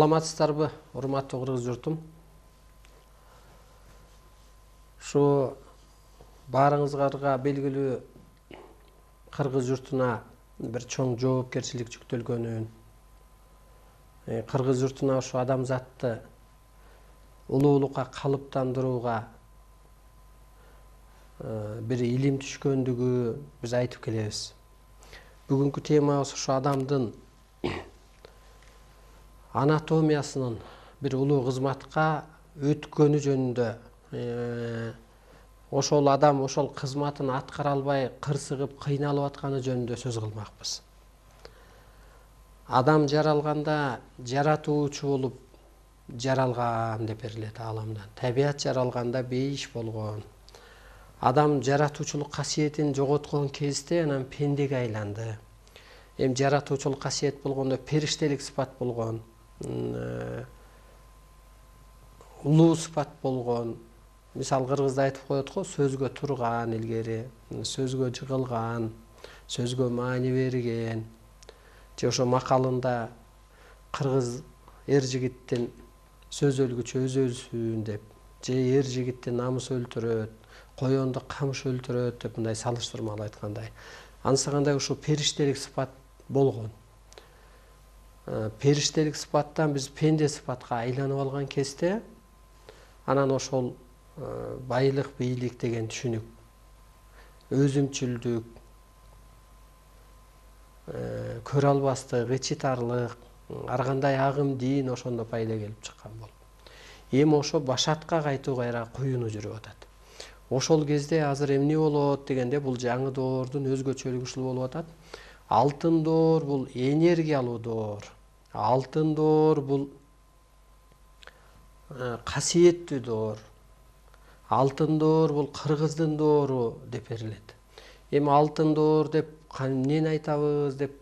Саламатсыздарбы, урматтуу кыргыз журтум. Ушу баарыңыздарга белгилүү кыргыз журтуна бир чоң жоопкерчилик жүктөлгөнүн, кыргыз журтуна ушу адамзатты улуулукка калыптандырууга бир илим түшкөндүгү биз айтып келебиз. Бүгүнкү темабыз ушу адамдын анатомиясынын бир улуу кызматка өткөнү жөнүндө, ошол адам ошол кызматын аткара албай кырсыгып кыйналып атканы жөнүндө сөз кылмакпыз. Адам жаралганда жаратуучу болуп жаралган деп берилет ааламдан. Табият жаралганда бейиш болгон. Адам жаратуучулук касиетин жоготкон кезде анан пендеге айланды. Эми жаратуучулук касиет болгондо периштелик сыпат болгон, улуу сыпат болгон. Мисалы кыргызда айтып коет го, сөзгө турган илгери, сөзгө жыгылган, сөзгө маани берген. Же ошо макалында кыргыз эр жигиттин сөз өлгүчү өз өлсүн деп, же эр жигитти намыс өлтүрөт, коёнду камыш өлтүрөт деп мындай салыштырмалуу айткандай. Ансагандай ушу периштелик сыпат болгон. Периштелик сыпаттан биз пенде сыпатка айланып алган кезде анан ошол байлык, бийлик деген түшүнүк, өзүмчүлдүк, көрө албастык, ичитарлык, ар кандай агым дин ошондо пайда келип чыккан болуп. Эми ошо башатка кайтуу кайра куюну жүрүп атат. Ошол кезде азыр эмне болот дегенде, бул жаңы доордун өзгөчөлүгү ушул болуп атат. Алтын доор бул энергиялуу доор. Алтын доор бул касиеттүү доор. Алтын доор бул кыргыздын доору деп берилет. Эми алтын доор деп эмнени айтабыз деп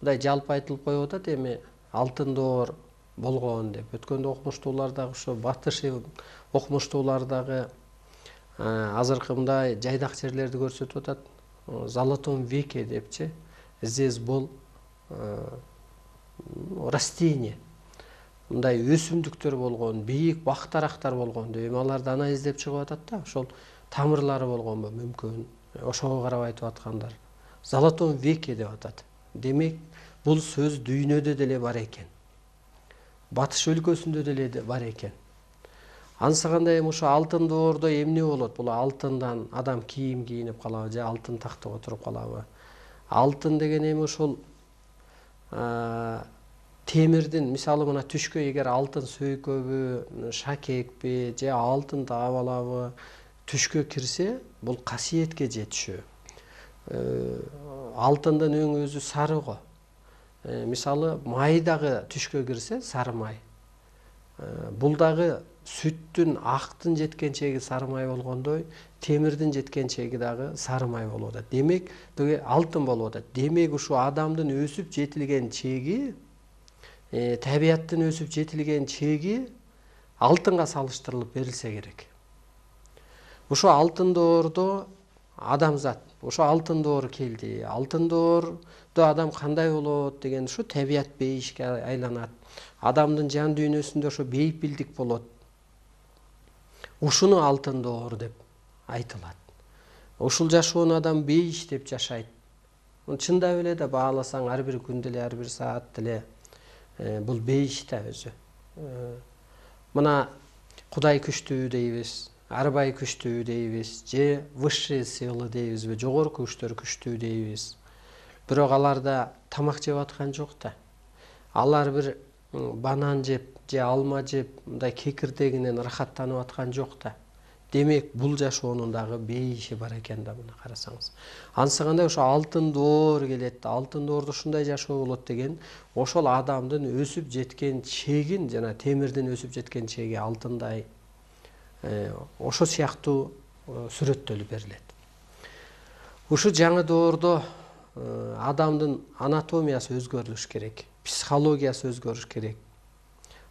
мындай жалпы айтылып коюп атат. Эми алтын доор болгон деп. Өткөндө окумуштуулардагы ушу батыш окумуштуулардагы азыркы мындай жайдак жерлерди көрсөтүп атат. Золотом веке депчи. Здесь был растение. Мындай өсүмдүктөр болгон, бийик бактарактар болгон деп. Эми аларды ана издеп чыгып атат да, ошол тамырлары болгонбу мүмкүн. Ошого карап айтып аткандар. Золотом веке деп атат. Демек, бул сөз дүйнөдө деле бар экен. Батыш өлкөсүндө деле бар экен. Ансаганда эми ошо алтын доордо эмне болот? Бул алтындан адам кийим кийинип калабы же алтын тактага отуруп калабы? Алтын деген эми ушул темирдин, мисалы мына түшкө эгер алтын сөйкөбү, шакекпи же алтын таап алабы, түшкө кирсе, бул касиетке жетишүү. Алтындын өң өзү сары го. Мисалы май дагы түшкө кирсе, сары май. Бул дагы сүттүн, актын жеткен чеги сары май болгондой, темирдин жеткен чеги дагы сары май болуп атат. Демек, алтын болуп атат. Демек, ушу адамдын өсүп жетилген чеги, табияттын өсүп жетилген чеги алтынга салыштырылып берилсе керек. Ушу алтын доордо адамзат, ошо алтын доор келди. Алтын доордо адам кандай болот деген ушу табият бейишке айланат. Адамдын жан дүйнөсүндө ошо бейпилдик болот. Ушуну алтын доор деп айтылат. Ушул жашоону адам бейиш деп жашайт. Чындап эле да бааласаң, ар бир күн деле, ар бир саат деле бул бейиш да өзү. Мына Кудай күчтүү дейбиз, арбай күчтүү дейбиз, же высшие силы дейбизби, жогорку күчтөр күчтүү дейбиз. Бирок аларда тамак жеп аткан жок да. Алар бир банан жеп, же алма жеп, мындай кекирдегинен ырахаттанып аткан жок да. Демек, бул жашоонун дагы бейиши бар экен да, мына карасаңыз. Ансаганда ошо алтын доор келет. Алтын доордо ушундай жашоо болот деген, ошол адамдын өсүп жеткен чегин, жана темирдин өсүп жеткен чеги алтындай, ошо сыяктуу сүрөттөлүп берилет. Ушу жаңы доордо адамдын анатомиясы өзгөрүлүш керек, психологиясы өзгөрүш керек.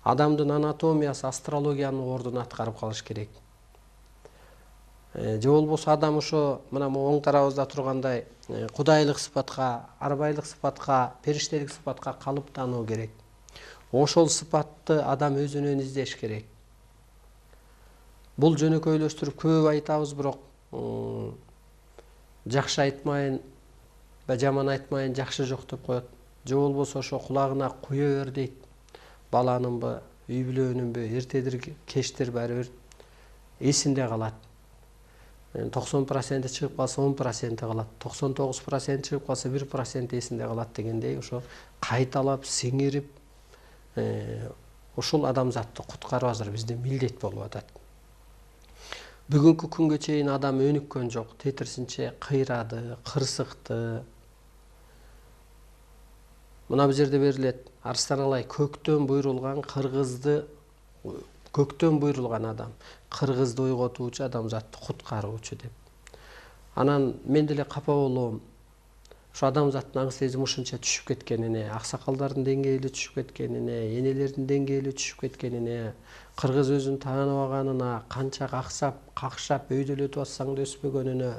Адамдын анатомиясы астрологиянын ордун аткарып калыш керек. Же болбосо адам ошо мына оң тарабыбызда тургандай кудайлык сыпатка, арбайлык сыпатка, периштелик сыпатка калыптануу керек. Ошол сыпатты адам өзүнөн издеш керек. Бул жөнөкөйлөштүрүп көп айтабыз, бирок жакшы айтмайын, жаман айтмайын, жакшы жок деп коет. Же болбосо ошо кулагына куя бер дейт. Баланынбы, үй бүлөнүнбү, эртедир кечтир баары бир эсинде калат. 90% чыгып калса 10% калат. 99% чыгып калса 1% эсинде калат дегендей, ошо кайталап сиңирип, ушул адамзатты куткаруу азыр бизде милдет болуп атат. Бүгүнкү күнгө чейин адам өнүккөн жок, тетирсинче кыйрады, кырсыкты. Мына бул жерде берилет, Арстан Алай көктөн буйрулган адам, кыргызды ойготуучу, адамзатты куткаруучу деп. Анан мен деле капа болом. Ошо адамзаттын аң сезими ушунча түшүп кеткенине, аксакалдардын деңгээли түшүп кеткенине, энелердин деңгээли түшүп кеткенине, кыргыз өзүн тааныбаганына, канча каксап, какшап, өйдөлөтүп атсаң да өспөгөнүнө.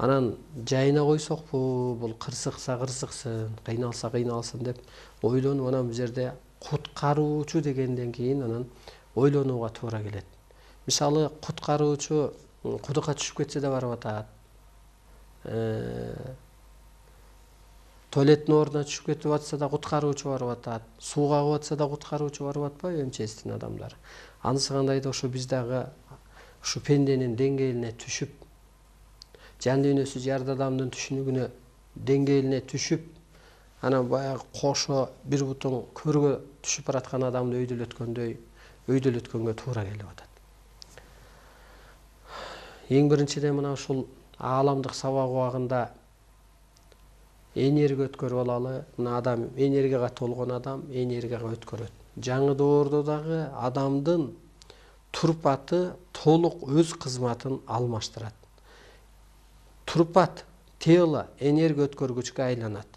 Анан жайына койсокпу, бул кырсыкса кырсыксын, кыйналса кыйналсын деп ойлонуп, анан бул жерде куткаруучу дегенден кийин анан ойлонууга туура келет. Мисалы, куткаруучу кудукка түшүп кетсе да барып атат. Туалеттин ордуна түшүп кетип атса да куткаруучу барып атат. Суу кагып атса да куткаруучу барып атпайбы МЧСтин адамдары. Анысы кандай да ошо биз дагы ушу пенденин деңгээлине түшүп, жан дүйнөсү жарды адамдын түшүнүгүнө деңгээлине түшүп, анан баягы кошо бир бутун көргө түшүп бараткан адамды өйдөлөткөнгө туура келип атат. Эң биринчиден мына ушул ааламдык сабак убагында энергия өткөрүп алалы. Мына адам энергияга толгон адам энергияга өткөрөт. Жаңы доордо дагы адамдын турпаты толук өз кызматын алмаштырат. Турпат, тело энергия өткөргүчкө айланат.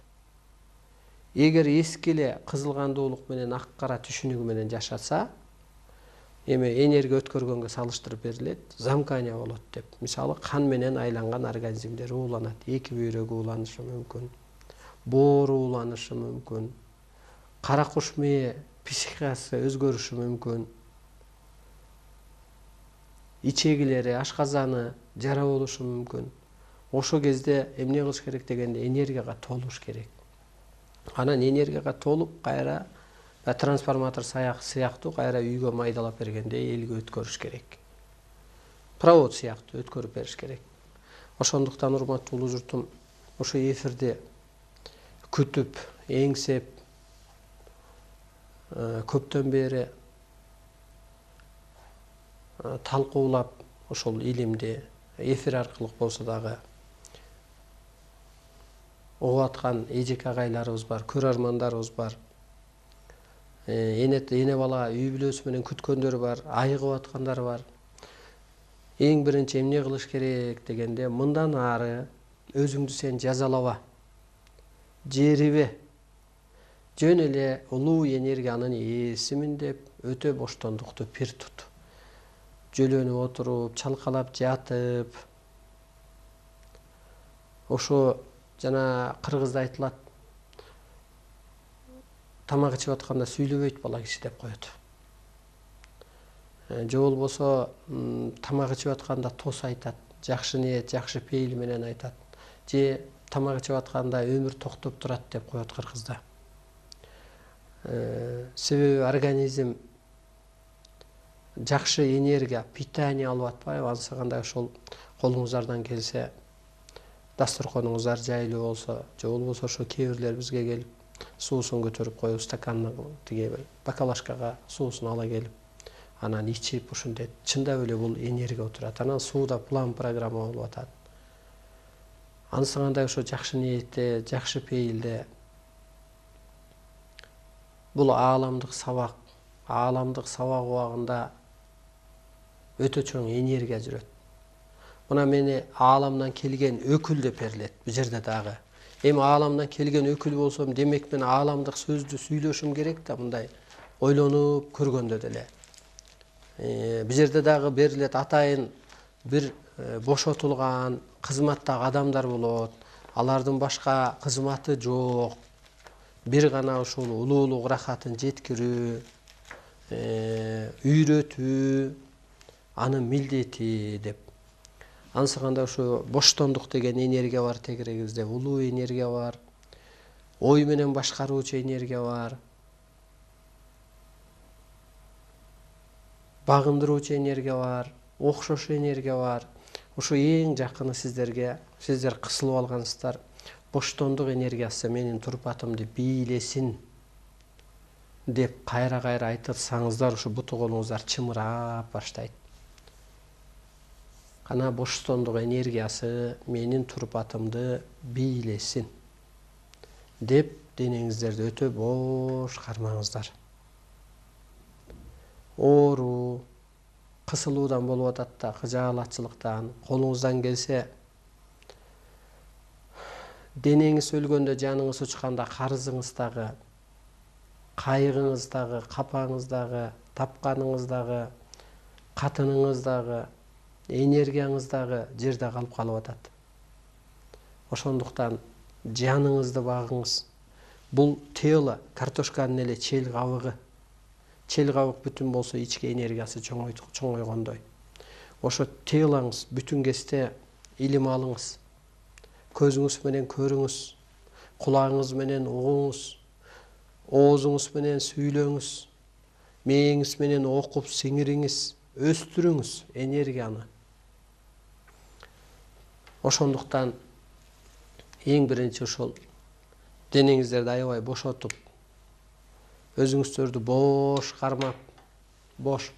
Эгер эски эле кызылгандуулук менен ак кара түшүнүгү менен жашаса, эми энергия өткөргөнгө салыштырып берилет, замкание болот деп. Мисалы, кан менен айланган организмдер ууланат. Эки бөйрөгү ууланышы мүмкүн, боору ууланышы мүмкүн, кара куш мээ психикасы өзгөрүшү мүмкүн, ичегилери, ашказаны жара болушу мүмкүн. Ошо кезде эмне кылыш керек дегенде энергияга толуш керек. Анан энергияга толуп, кайра трансформатор сыяктуу кайра үйгө майдалап бергендей элге өткөрүш керек. Провод сыяктуу өткөрүп бериш керек. Ошондуктан урматтуу улуу журтум, ошо эфирди күтүп, эңсеп, көптөн бери талкуулап, ошол илимди эфир аркылуу болсо дагы угуп аткан эжеке агайларыбыз бар, көрөрмандарыбыз бар. Эне бала үй бүлөсү менен күткөндөр бар, айыгып аткандар бар. Эң биринчи эмне кылыш керек дегенде, мындан ары өзүңдү сен жазалаба, жерибе. Жөн эле улуу энергиянын ээсимин деп өтө боштондукту пир тут. Жөлөнүп отуруп, чалкалап жатып, ошо жана кыргызда айтылат, тамак ичип атканда сүйлөбөйт бала киши деп коет. Же болбосо тамак ичип атканда тос айтат, жакшы ниет, жакшы пейил менен айтат. Же тамак ичип атканда өмүр токтоп турат деп коет кыргызда. Себеби организм жакшы энергия, питание алып атпайбы, анысы кандай ошол колуңуздардан келсе, дасторконуңуздар жайлуу болсо, же болбосо ошо кээ бирлер бизге келип, суусун көтөрүп коюп, стаканны тиге бакалашкага суусун ала келип, анан ичип, ушундай чындап эле бул энергия отурат. Анан сууда план программа болуп атат. Анысы кандай ошо жакшы ниетте, жакшы пейилде. Бул ааламдык сабак убагында өтө чоң энергия жүрөт. Мына мени ааламдан келген өкүл деп берилет бул жерде дагы. Эми ааламдан келген өкүл болсом, демек мен ааламдык сөздү сүйлөшүм керек да, мындай ойлонуп көргөндө деле. Бул жерде дагы берилет, атайын бир бошотулган кызматтагы адамдар болот. Алардын башка кызматы жок. бир гана ушул улуулук рахатын жеткирүү, үйрөтүү анын милдети деп. Ансыганда ушу боштондук деген энергия бар тегерегибизде, улуу энергия бар, ой менен башкаруучу энергия бар, багындыруучу энергия бар, окшош энергия бар. Ушу эң жакыны сиздерге, сиздер кысылып алгансыздар. Боштондук энергиясы менин турпатымды бийлесин деп кайра-кайра айтсаңыздар, ушу буту колуңуздар чымырап баштайт. Кана боштондук энергиясы менин турпатымды бийлесин деп денеңиздерди өтө бош кармаңыздар. Оору, кысылуудан болуп атат да, кыжаалатчылыктан, колуңуздан келсе денеңиз өлгөндө, жаныңыз учканда, карызыңыздагы, кайгыңыздагы, капаңыздагы, тапканыңыздагы, катыныңыздагы, энергияңыздагы жерде калып атат. Ошондуктан жаныңызды багыңыз. Бул тело картошканын эле чел кабыгы. Чел кабык бүтүн болсо ички энергиясы чоңойгондой. Ошо телоңуз бүтүн кезде илим алыңыз. Көзүңүз менен көрүңүз, кулагыңыз менен угуңуз, оозуңуз менен сүйлөңүз, мээңиз менен окуп сиңириңиз, өстүрүңүз энергияны. Ошондуктан эң биринчи ошол денеңиздерди аябай бошотуп, өзүңүздөрдү бош кармап, бош,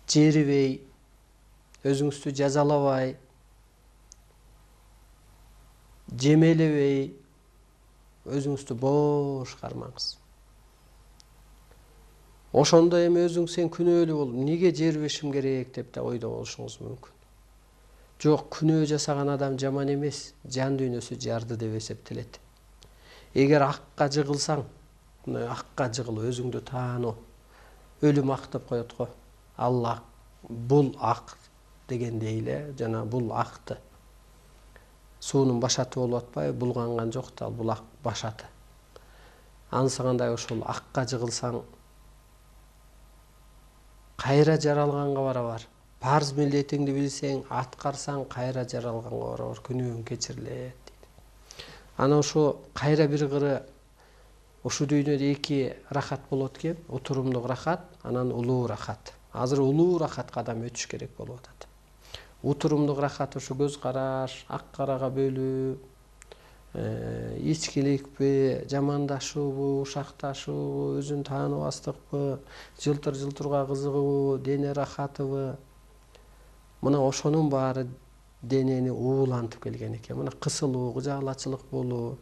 жерибей, өзүңүздү жазалабай, жемелебей, өзүңүздү бош кармаңыз. Ошондо эми өзүң сен күнөөлүү болуп, неге жербешим керек деп да ойдо болушуңуз мүмкүн. Жок, күнөө жасаган адам жаман эмес, жан дүйнөсү жарды деп эсептелет. Эгер акка жыгылсаң, акка жыгыл, өзүңдү тааноо. Өлүм ак деп коет го. Алла бул ак дегендей эле, жана бул акты. Суунун башаты болуп атпайбы, булганган жок да, бул ак башаты. Ансыгандай ошол акка жыгылсаң, кайра жаралганга барабар. Парз милдетиңди билсең, аткарсаң, кайра жаралганга барабар, күнөөң кечирилет дейт. Ана ошо кайра бир кыры ушу дүйнөдө эки рахат болот экен, отурумдук рахат, анан улуу рахат. Азыр улуу рахатка адам өтүш керек болуп атат. Отурумдук рахат ушу көз караш, ак карага бөлүү, ичкиликпи, жамандашуубу, ушакташуубу, өзүн тааныбастыкпы, жылтыр-жылтырга кызыгуубу, дене рахатыбы. Мына ошонун баары денени уулантып келген экен. Мына кысылуу, кыжаалатчылык болуу,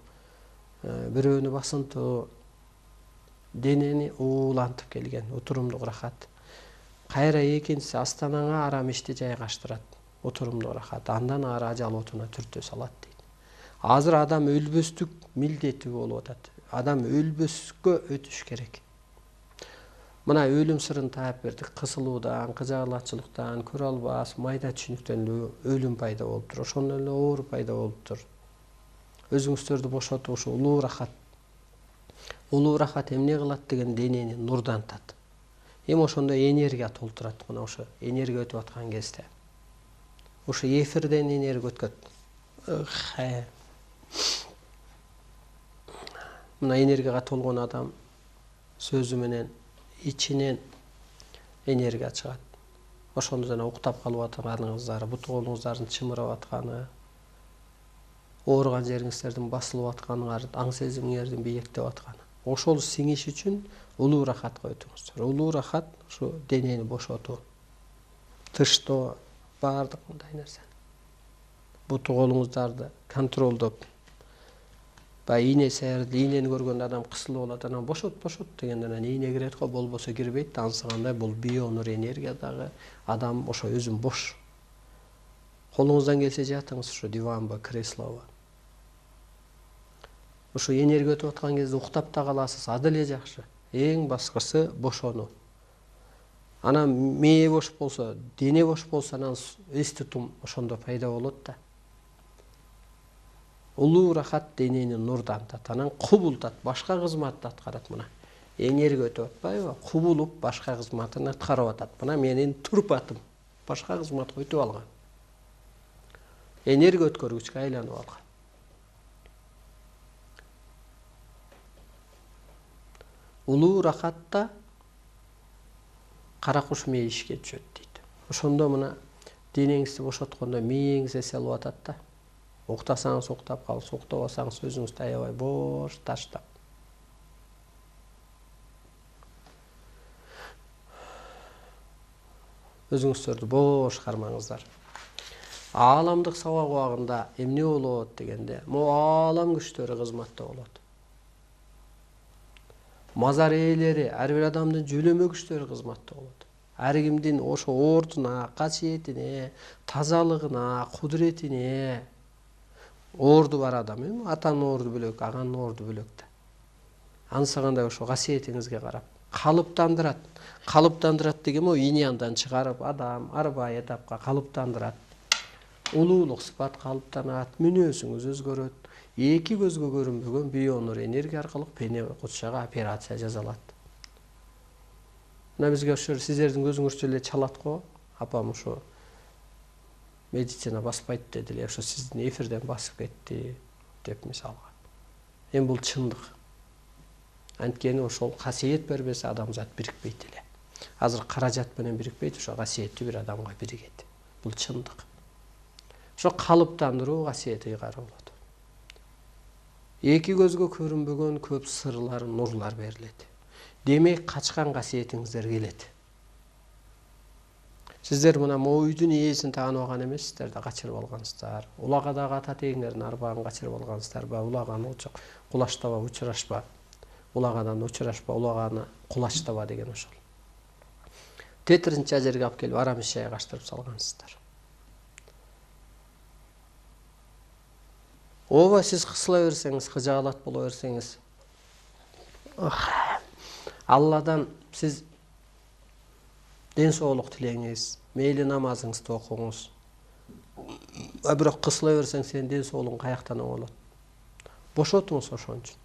бирөөнү басынтуу, денени уулантып келген отурумдук рахат. Кайра экинчиси астанаңа арам ишти жайгаштырат. Отурумдук рахат. Андан ары ажал отуна түртө салат дейт. Азыр адам өлбөстүк милдети болуп атат. Адам өлбөскө өтүш керек. Мына өлүм сырын таап бердик. Кысылуудан, кыжаалатчылыктан, көрө албас, майда түшүнүктөн өлүм пайда болуптур. Ошондон эле оору пайда болуптур. Өзүңүздөрдү бошотуп ушу улуу рахат. Улуу рахат эмне кылат деген денени нурдантат. Эми ошондо энергия толтурат. Мына ошо энергия өтүп аткан кезде. Ошо эфирден энергия өткөт. Мына энергияга толгон адам сөзү менен ичинен энергия чыгат. Ошондо жана уктап калып атканыңыздар, буту колуңуздардын чымырап атканы, ооруган жериңиздердин басылып атканы, аң сезимиңердин биектеп атканы. Ошол сиңиш үчүн улуу рахатка өтүңүздөр. Улуу рахат ушу денени бошотуу, тыштоо, баардык мындай нерсе. Буту колуңуздарды контролдоп, ийне сээрди, ийнени көргөндө адам кысылып алат, анан бошот дегенде анан ийне кирет го, болбосо кирбейт. Ансыгандай бул бионур энергия дагы, адам ошо өзүн бош. Колуңуздан келсе жатыңыз, ушу диванбы, креслобу. Ушу энергия өтүп аткан кезде уктап да каласыз, ады эле жакшы. Эң башкысы бошонуу. Анан мээ бош болсо, дене бош болсо, анан эс тутум ошондо пайда болот да. Улуу рахат денени нурдантат, анан кубултат, башка кызматты аткарат. Мына энерgia өтүп атпайбы? Кубулуп башка кызматын аткарып атат. Мына менин турпатым башка кызматка өтүп алган. Энергия өткөргүчкө айланып алган. Улуу рахатта кара куш мейишке түшөт дейт. Ошондо мына денеңизди бошоткондо мээңиз эс алып атат да. Уктасаңыз уктап калып, уктабасаңыз өзүңүздү аябай бош таштап. Өзүңүздөрдү бош кармаңыздар. Ааламдык сабак убагында эмне болот дегенде, могу аалам күчтөрү кызматта болот. Мазар ээлери, ар бир адамдын жөлөмө күчтөрү кызматта болот. Ар кимдин ошо ордуна, касиетине, тазалыгына, кудуретине орду бар адам, атанын орду бөлөк, аганын орду бөлөк да. Ансагандай ошо касиетиңизге карап калыптандырат. Калыптандырат деген о иняндан чыгарып адам арбай этапка калыптандырат. Улуулук сыпат калыптанат, мүнөзүңүз өзгөрөт. Эки көзгө көрүнбөгөн бионур энергия аркылуу пене кутчага операция жасалат. Мына бизге ошо сиздердин көзүңүзчө эле чалат го. Апам ошо медицина баспайт деди эле, ошо сиздин эфирден басып кетти деп мисалга. Эми бул чындык. Анткени ошол касиет бербесе адамзат бирикпейт эле. Азыр каражат менен бирикпейт, ошо касиеттүү бир адамга биригет. Бул чындык. Ошо калыптандыруу касиети ыйгары болот. Эки көзгө көрүнбөгөн көп сырлар, нурлар берилет. Демек качкан касиетиңиздер келет. Сиздер мына үйдүн ээсин тааныбаган эмессиздер да, качырып алгансыздар. Улагадагы ата тегиңердин арбагын качырып алгансыздарбы, улаганы кулаштаба, учурашпа. Улагадан учурашпа, улаганы кулаштаба деген ошол. Тетиринчи жерге алып келип арам ишай каштырып салгансыздар. Ооба сиз кысыла берсеңиз, кыжаалат боло берсеңиз, Алладан сиз ден соолук тилеңиз, мейли намазыңызды окуңуз. Бирок кысыла берсең, сенин ден соолугуң каяктан оңолот? Бошотуңуз ошон үчүн.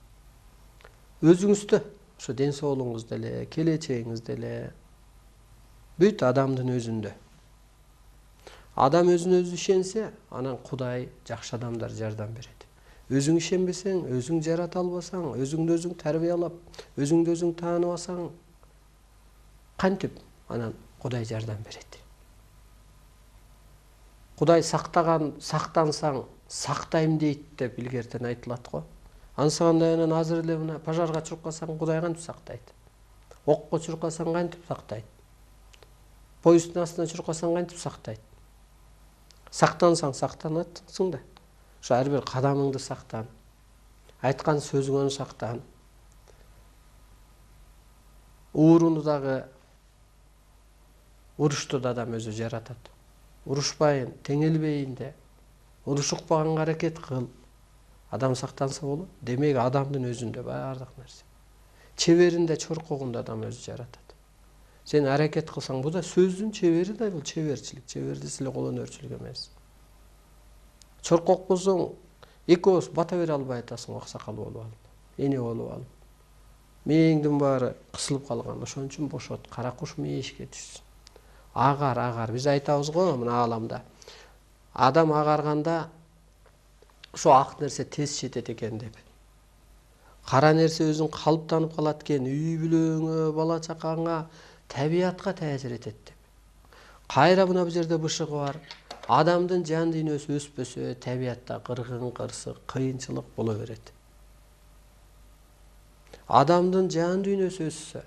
Өзүңүздү, ошо ден соолугуңузду эле, келечегиңизди эле, бүт адамдын өзүндө. Адам өзүнө өзү ишенсе, анан Кудай жакшы адамдар жардам берет. Өзүң ишенбесең, өзүң жарата албасаң, өзүңдү өзүң тарбиялап, өзүңдү өзүң тааныбасаң, кантип анан Кудай жардам берет. Кудай сактансаң, сактайм дейт деп илгертен айтылат го. Ансагандай анан азыр эле мына пожарга чуркасаң, Кудай кантип сактайт? Окко чуркасаң кантип сактайт? Поезддин астына чуркасаң кантип сактайт? Сактансаң сактанатсың да. Ошо ар бир кадамыңды сактан. Айткан сөзүңөн сактан. Ууруну дагы, урушту да адам өзү жаратат. Урушпайын, теңелбейин де. Урушукпаганга аракет кыл. Адам сактанса болот. Демек адамдын өзүндө баардык нерсе. Чеберинде, чоркогунда адам өзү жаратат. Сен аракет кылсаң, бу да сөздүн чебери да, бул чеберчилик. Чеберди силе колөнөрчүлүк эмес. Чоркок болсоң, эки ооз бата бере албай атасың, аксакал болуп алып, эне болуп алып. Мээңдин баары кысылып калган, ошон үчүн бошот, кара куш мейишке түшсүн. Агар, биз айтабыз го мына ааламда. Адам агарганда ошо ак нерсе тез жетет экен деп. Кара нерсе өзүн калыптанып калат экен, үй бүлөңө, бала чакаңа, табиятка таасир этет деп. Кайра мына бул жерде бышыгы бар. Адамдын жан дүйнөсү өспөсө, табиятта кыргын, кырсык, кыйынчылык боло берет. Адамдын жан дүйнөсү өссө,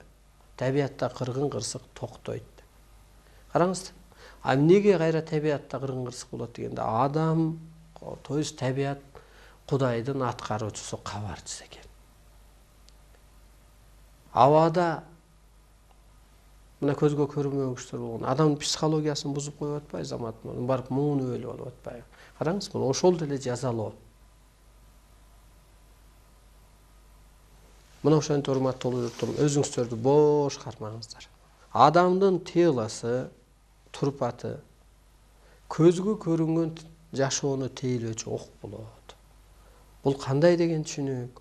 табиятта кыргын, кырсык токтойт. Караңыз, эмнеге кайра табиятта кыргын, кырсык болот дегенде, адам, то есть табият Кудайдын аткаруучусу, кабарчысы экен. Абада мына көзгө көрүнбөгөн күчтөр болгон адамдын психологиясын бузуп коюп атпайбы, замат барып муунуп өлүп алып атпайбы? Караңыз, бул ошол деле жазалоо. Мына ошентип урматтуу журтум, өзүңүздөрдү бош кармаңыздар. Адамдын телосы, турпаты көзгө көрүнгөн жашоону тейлөөчү ок болот. Бул кандай деген түшүнүк?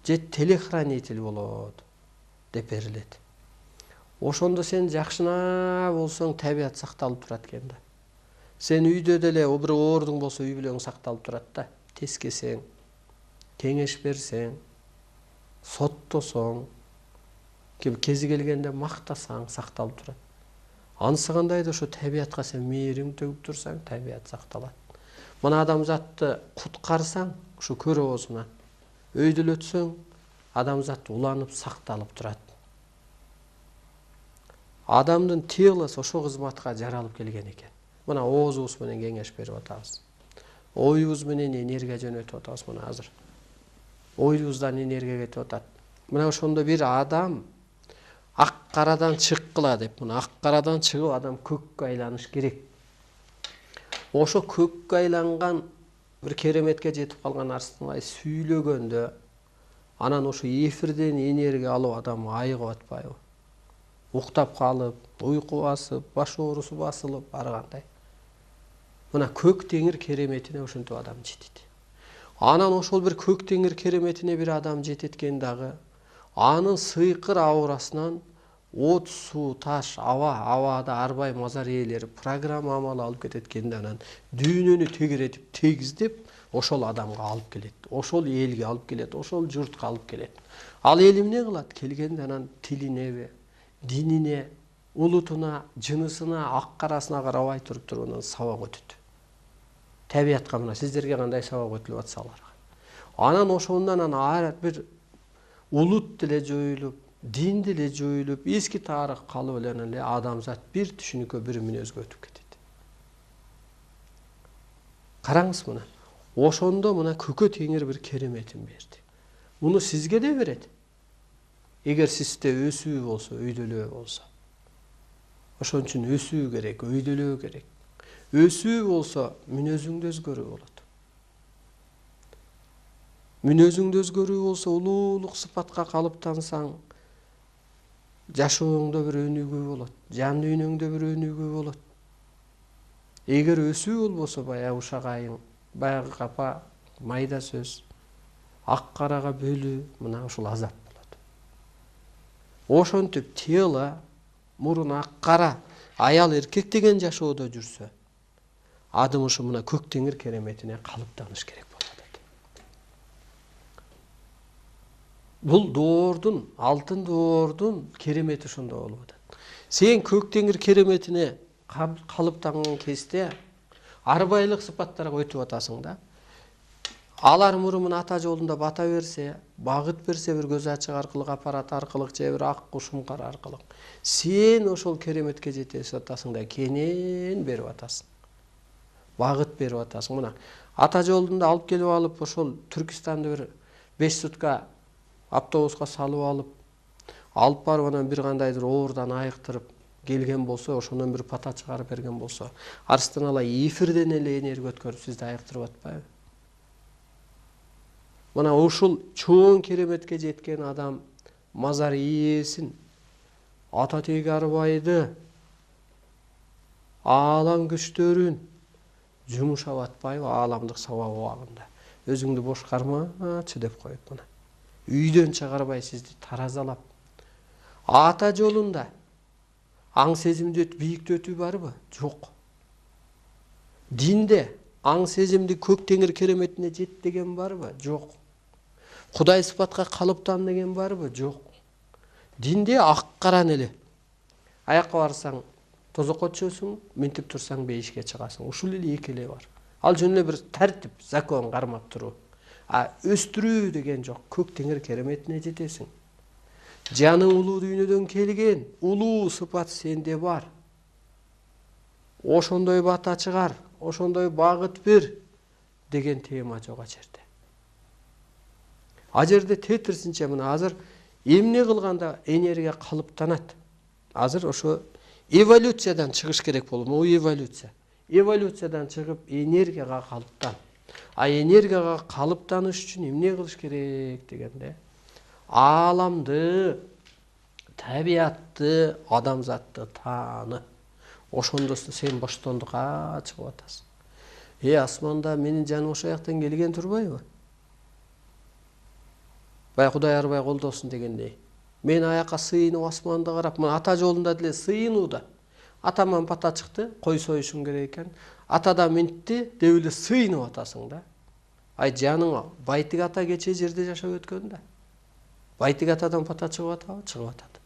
Же телохранитель болот деп берилет. Ошондо сен жакшына болсоң табият сакталып турат экен да. Сен үйдө деле бир оордуң болсо үй бүлөң сакталып турат да. Тескесең, кеңеш берсең, соттосоң, кези келгенде мактасаң сакталып турат. Ансыгандай да ошо табиятка сен мээриң төгүп турсаң, табият сакталат. Мына адамзатты куткарсаң, ушу көр оозунан өйдөлөтсөң, адамзат уланып сакталып турат. Адамдын телосу ошо кызматка жаралып келген экен. Мына оозубуз менен кеңеш берип атабыз. Оюбуз менен энергия жөнөтүп атабыз мына азыр. Оюбуздан энергия кетип атат. Мына ошондо бир адам ак карадан чыккыла деп, мына ак карадан чыгып адам көккө айланыш керек. Ошо көккө айланган бир кереметке жетип калган арстыңбай сүйлөгөндө, анан ошо эфирден энергия алып адам айыгып атпайбы? Уктап калып, уйку басып, баш оорусу басылып, ар кандай. Мына көк теңир кереметине ошентип адам жетет. Анан ошол бир көк теңир кереметине бир адам жететкен дагы, анын сыйкыр аурасынан от, суу, таш, абада арбай мазар ээлери программа амалы алып кететкенде анан дүйнөнү тегеретип, тегиздеп ошол адамга алып келет. Ошол элге алып келет, ошол журтка алып келет. Ал эл эмне кылат? Келгенде анан тилине, динине, улутуна, жынысына, ак карасына карабай туруп анан сабак өтөт. Табиятка мына сиздерге кандай сабак өтүлүп атса аларга. Анан ошондон ар бир улут деле жоюлуп, дин деле жоюлуп, эски тарых калып эле адамзат бир түшүнүккө, бир мүнөзгө өтүп кетет. Караңыз мына. Ошондо мына көкө теңир бир кереметин берди. Муну сизге да берет. Эгер сизде өсүү болсо, өйдөлөө болсо. Ошон үчүн өсүү керек, өйдөлөө керек. Өсүү болсо мүнөзүңдө өзгөрүү болот. Мүнөзүңдө өзгөрүү болсо, улуулук сыпатка калыптансаң, жашооңдо бир өнүгүү болот, жан дүйнөңдө бир өнүгүү болот. Эгер өсүү болбосо, баягы ушак айың, баягы капа, майда сөз, ак карага бөлүү, мына ушул азап болот. Ошентип тело, мурун ак кара, аял эркек деген жашоодо жүрсө, адам ушу мына көк теңир кереметине калыптаныш керек болот. Бул доордун, алтын доордун керемети ошондо болуп атат. Сен көк теңир кереметине калыптанган кезде арбайлык сыпаттарга өтүп атасың да. Алар мурун ата жолунда бата берсе, багыт берсе, бир көз ачык аркылык, аппарат аркылык же бир ак кушумкар аркылык, сен ошол кереметке жетесип атасың да, кенен берип атасың. Багыт берип атасың. Мына ата жолунда алып келип алып, ошол Түркистанды бир 5 сутка автобуска салып алып барып анан бир кандайдыр оордан айыктырып келген болсо, ошондон бир пата чыгарып берген болсо, арстан алай эфирден эле энергия өткөрүп сизди айыктырып атпайбы? Мына ушул чоң кереметке жеткен адам мазар ээсин, ата теги арбайды, аалам күчтөрүн жумушап атпайбы ааламдык сабак убагында? Өзүңдү бошкармачы деп коюп мына. Үйдөн чыгарбай сизди таразалап. Ата жолунда аң сезимди бийиктетүү барбы? Жок. Динде аң сезимди көк теңир кереметине жет деген барбы? Жок. Кудай сыпатка калыптан деген барбы? Жок. Динде ак каран эле. Аякка барсаң тозокко түшөсүң, минтип турсаң бейишке чыгасың. Ушул эле эки эле бар. Ал жөн эле бир тартип, закон кармап туруу. Өстүрүү деген жок. Көк теңир кереметине жетесиң. Жаның улуу дүйнөдөн келген, улуу сыпат сенде бар. Ошондой бата чыгар, ошондой багыт бер деген тема жок а жерде. А жерде тетирсинче мына азыр эмне кылганда энергия калыптанат. Азыр ошо эволюциядан чыгыш керек болот. Могу эволюция. Эволюциядан чыгып энергияга калыптан. А энергияга калыптаныш үчүн эмне кылыш керек дегенде, ааламды, табиятты, адамзатты тааны. Ошондо сен боштондукка чыгып атасың. Асманда менин жаным ошол жактан келген турбайбы? Бай Кудай арбай колдосун дегендей. Мен аякка сыйынып асманды карап, мына ата жолунда деле сыйынууда. Атаман бата чыкты, кой союшуң керек экен. Атада минтти, деп эле сыйынып атасың да. Ай жаның Байтик ата кече жерде жашап өткөн да. Байтик атадан бата чыгып атабы? Чыгып атат.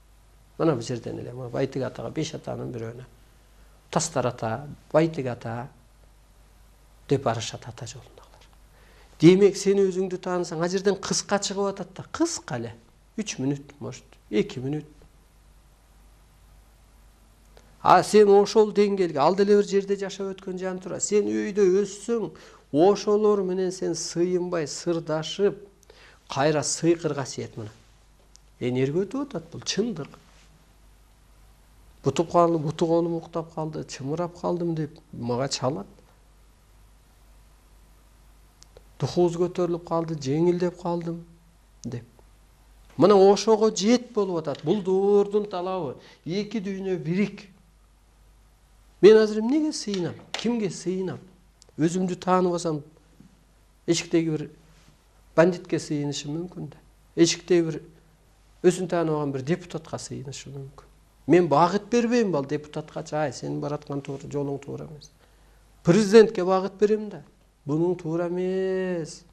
Мына бу жерден эле Байтик атага 5 атанын бирөөнө. Тастар ата, Байтик ата деп барышат ата жолундагылар. Демек сен өзүңдү таанысаң, а жерден кыска чыгып атат да, кыска эле. 3 мүнөт, может, 2 мүнөт. А сен ошол деңгээлге, ал деле бир жерде жашап өткөн жан тура. Сен өйдө өссөң, ошолор менен сен сыйынбай, сырдашып, кайра сыйкыр касиет мына. Энерги өтүп атат, бул чындык. Бутуп калдым, буту колум уктап калды, чымырап калдым деп мага чалат. Духубуз көтөрүлүп калды, жеңилдеп калдым деп. Мына ошого жет болуп атат. Бул доордун талабы. Эки дүйнө бирик. Мен азыр эмнеге сыйынам? Кимге сыйынам? Өзүмдү тааныбасам, эшиктеги бир бандитке сыйынышым мүмкүн да. Эшиктеги бир өзүн тааныбаган бир депутатка сыйынышым мүмкүн. Мен багыт бербейм ал депутатка, ай сенин бараткан жолуң туура эмес. Президентке багыт берем да. Бунун туура эмес.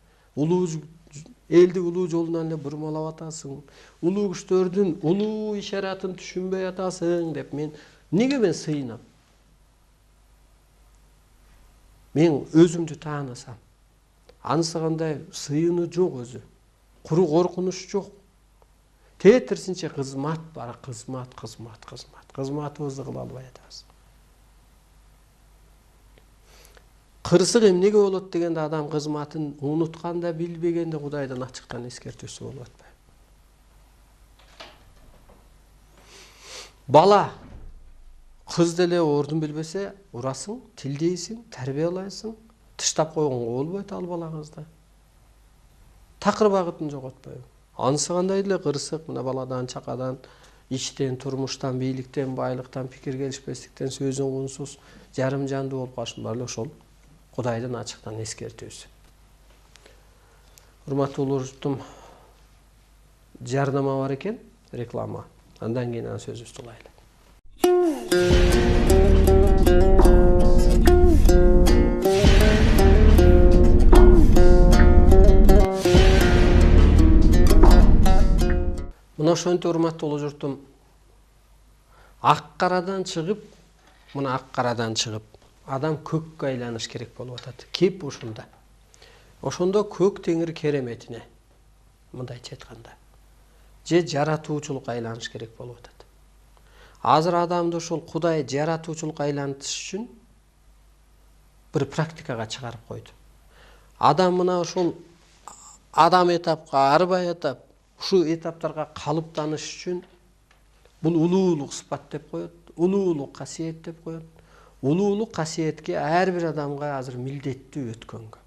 Элди улуу жолунан эле бурмалап атасың. Улуу күчтөрдүн улуу ишаратын түшүнбөй атасың деп мен сыйынам? Мен өзүмдү таанысам. Анысы кандай сыйынуу жок өзү. Куру коркунуч жок. Тетирсинче кызмат бар, кызмат. Кызматыбызды кыла албай атабыз. Кырсык эмнеге болот дегенде адам кызматын унутканда, билбегенде Кудайдын ачыктан эскертүүсү болуп атпайбы? Бала кыз деле ордун билбесе, урасың, тилдейсиң, тарбиялайсың, тыштап койгонго болбойт ал бала кызды. Такыр багытын жоготпойбу? Анысы кандай деле кырсык, мына баладан, чакадан, иштен, турмуштан, бийликтен, байлыктан, пикир келишпестиктен, сөзүн кунсуз, жарым жандуу болуп калыштын баары ошол Кудайдын ачыктан эскертүүсү. Урматтуу журтум, жарнама бар экен, реклама. Андан кийин анын сөзүбүздү улайлы. Мына ошентип урматтуу журтум, ак-карадан чыгып, адам көккө айланыш керек болуп атат. Кеп ушунда. Ошондо көк теңир кереметине, мындайча айтканда, же жаратуучулукка айланыш керек болуп атат. Азыр адамды ошол Кудай жаратуучулукка айлантыш үчүн бир практикага чыгарып койду. Адам мына ошол адам этапка, арбай этап, ушул этаптарга калыптаныш үчүн бул улуулук сыпат деп коет, улуулук касиет деп коет. Улуулук касиетке ар бир адамга азыр милдеттүү өткөнгө.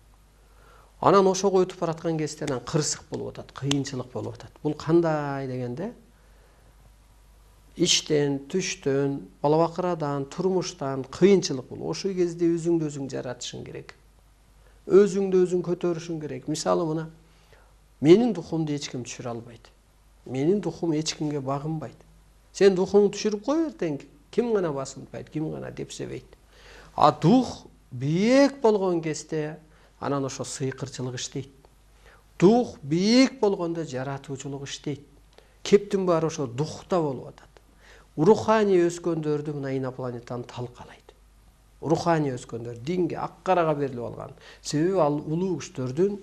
Анан ошого өтүп бараткан кезде анан кырсык болуп атат, кыйынчылык болуп атат. Бул кандай дегенде, иштен, түштөн, бала бакырадан, турмуштан кыйынчылык болуп. Ошол кезде өзүңдү өзүң жаратышың керек. Өзүңдү өзүң көтөрүшүң керек. Мисалы мына менин духумду эч ким түшүрө албайт. Менин духум эч кимге багынбайт. Сен духуңду түшүрүп кой эртең. Ким гана басынтпайт, ким гана депсебейт. А дух бийик болгон кезде анан ошо сыйкырчылык иштейт. Дух бийик болгондо жаратуучулук иштейт. Кептин баары ошо духта болуп атат. Руханий өскөндөрдү мына инопланетаны талкалайт. Руханий өскөндөр динге, ак-карага берилип алган. Себеби ал улуу күчтөрдүн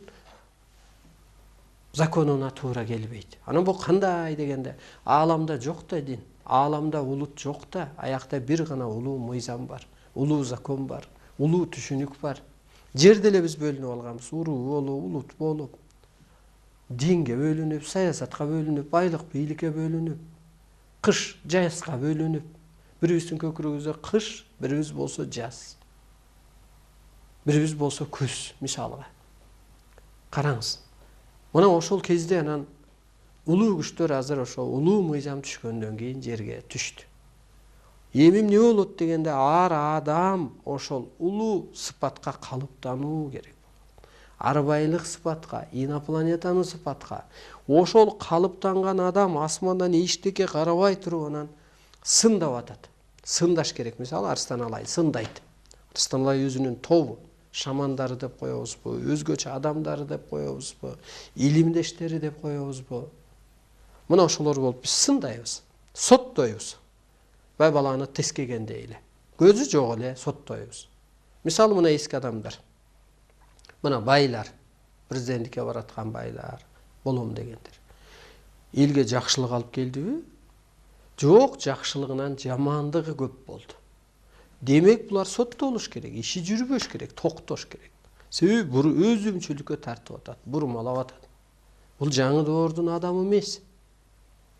законуна туура келбейт. Анан бул кандай дегенде, ааламда жок да дин. Ааламда улут жок да, аякта бир гана улуу мыйзам бар, улуу закон бар, улуу түшүнүк бар. Жерде эле биз бөлүнүп алганбыз, уруу болуп, улут болуп, динге бөлүнүп, саясатка бөлүнүп, байлык бийликке бөлүнүп, кыш жазга бөлүнүп, бирибиздин көкүрөгүбүздө кыш, бирибиз болсо жаз, бирибиз болсо күз, мисалга. Караңыз. Мына ошол кезде анан улуу күчтөр азыр ошол улуу мыйзам түшкөндөн кийин жерге түштү. Эми эмне болот дегенде, ар адам ошол улуу сыпатка калыптануу керек. арбайлык сыпатка, инопланетанын сыпатка, ошол калыптанган адам асмандан эчтеке карабай туруп анан сындап атат. Сындаш керек. Мисалы Арыстан Алай сындайт. Арыстан Алай өзүнүн тобу, шамандары деп коебузбу, өзгөчө адамдары деп коебузбу, илимдештери деп коебузбу. Мына ошолор болуп биз сындайбыз, соттойбуз. Бай баланы тескегендей эле. Көзү жок эле соттойбуз. Мисалы мына эски адамдар. Мына байлар, президенттикке бараткан байлар, болом дегендер. Элге жакшылык алып келдиби? Жок, жакшылыгынан жамандыгы көп болду. Демек булар соттолуш керек, иши жүрбөш керек, токтош керек. Себеби бул өзүмчүлүккө тартып атат, бурмалап атат. Бул жаңы доордун адамы эмес.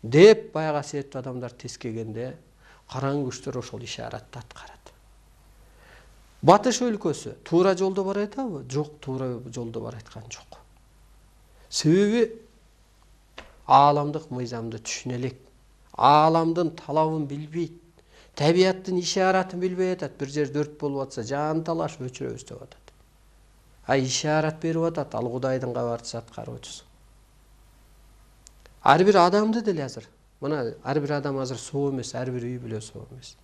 Деп баягы асиеттүү адамдар тескегенде караңгы күчтөр ошол ишаратты аткарат. Батыш өлкөсү туура жолдо бара атабы? Жок, туура жолдо бара аткан жок. Себеби ааламдык мыйзамды түшүнө элек. Ааламдын талабын билбейт. Табияттын ишаратын билбей атат. Бир жер дөрт болуп атса, жан талаш өчүрөбүз деп атат. Ишарат берип атат, ал Кудайдын кабарчысы, аткаруучусу. Ар бир адамды деле азыр. Мына ар бир адам азыр соо эмес, ар бир үй бүлө соо эмес.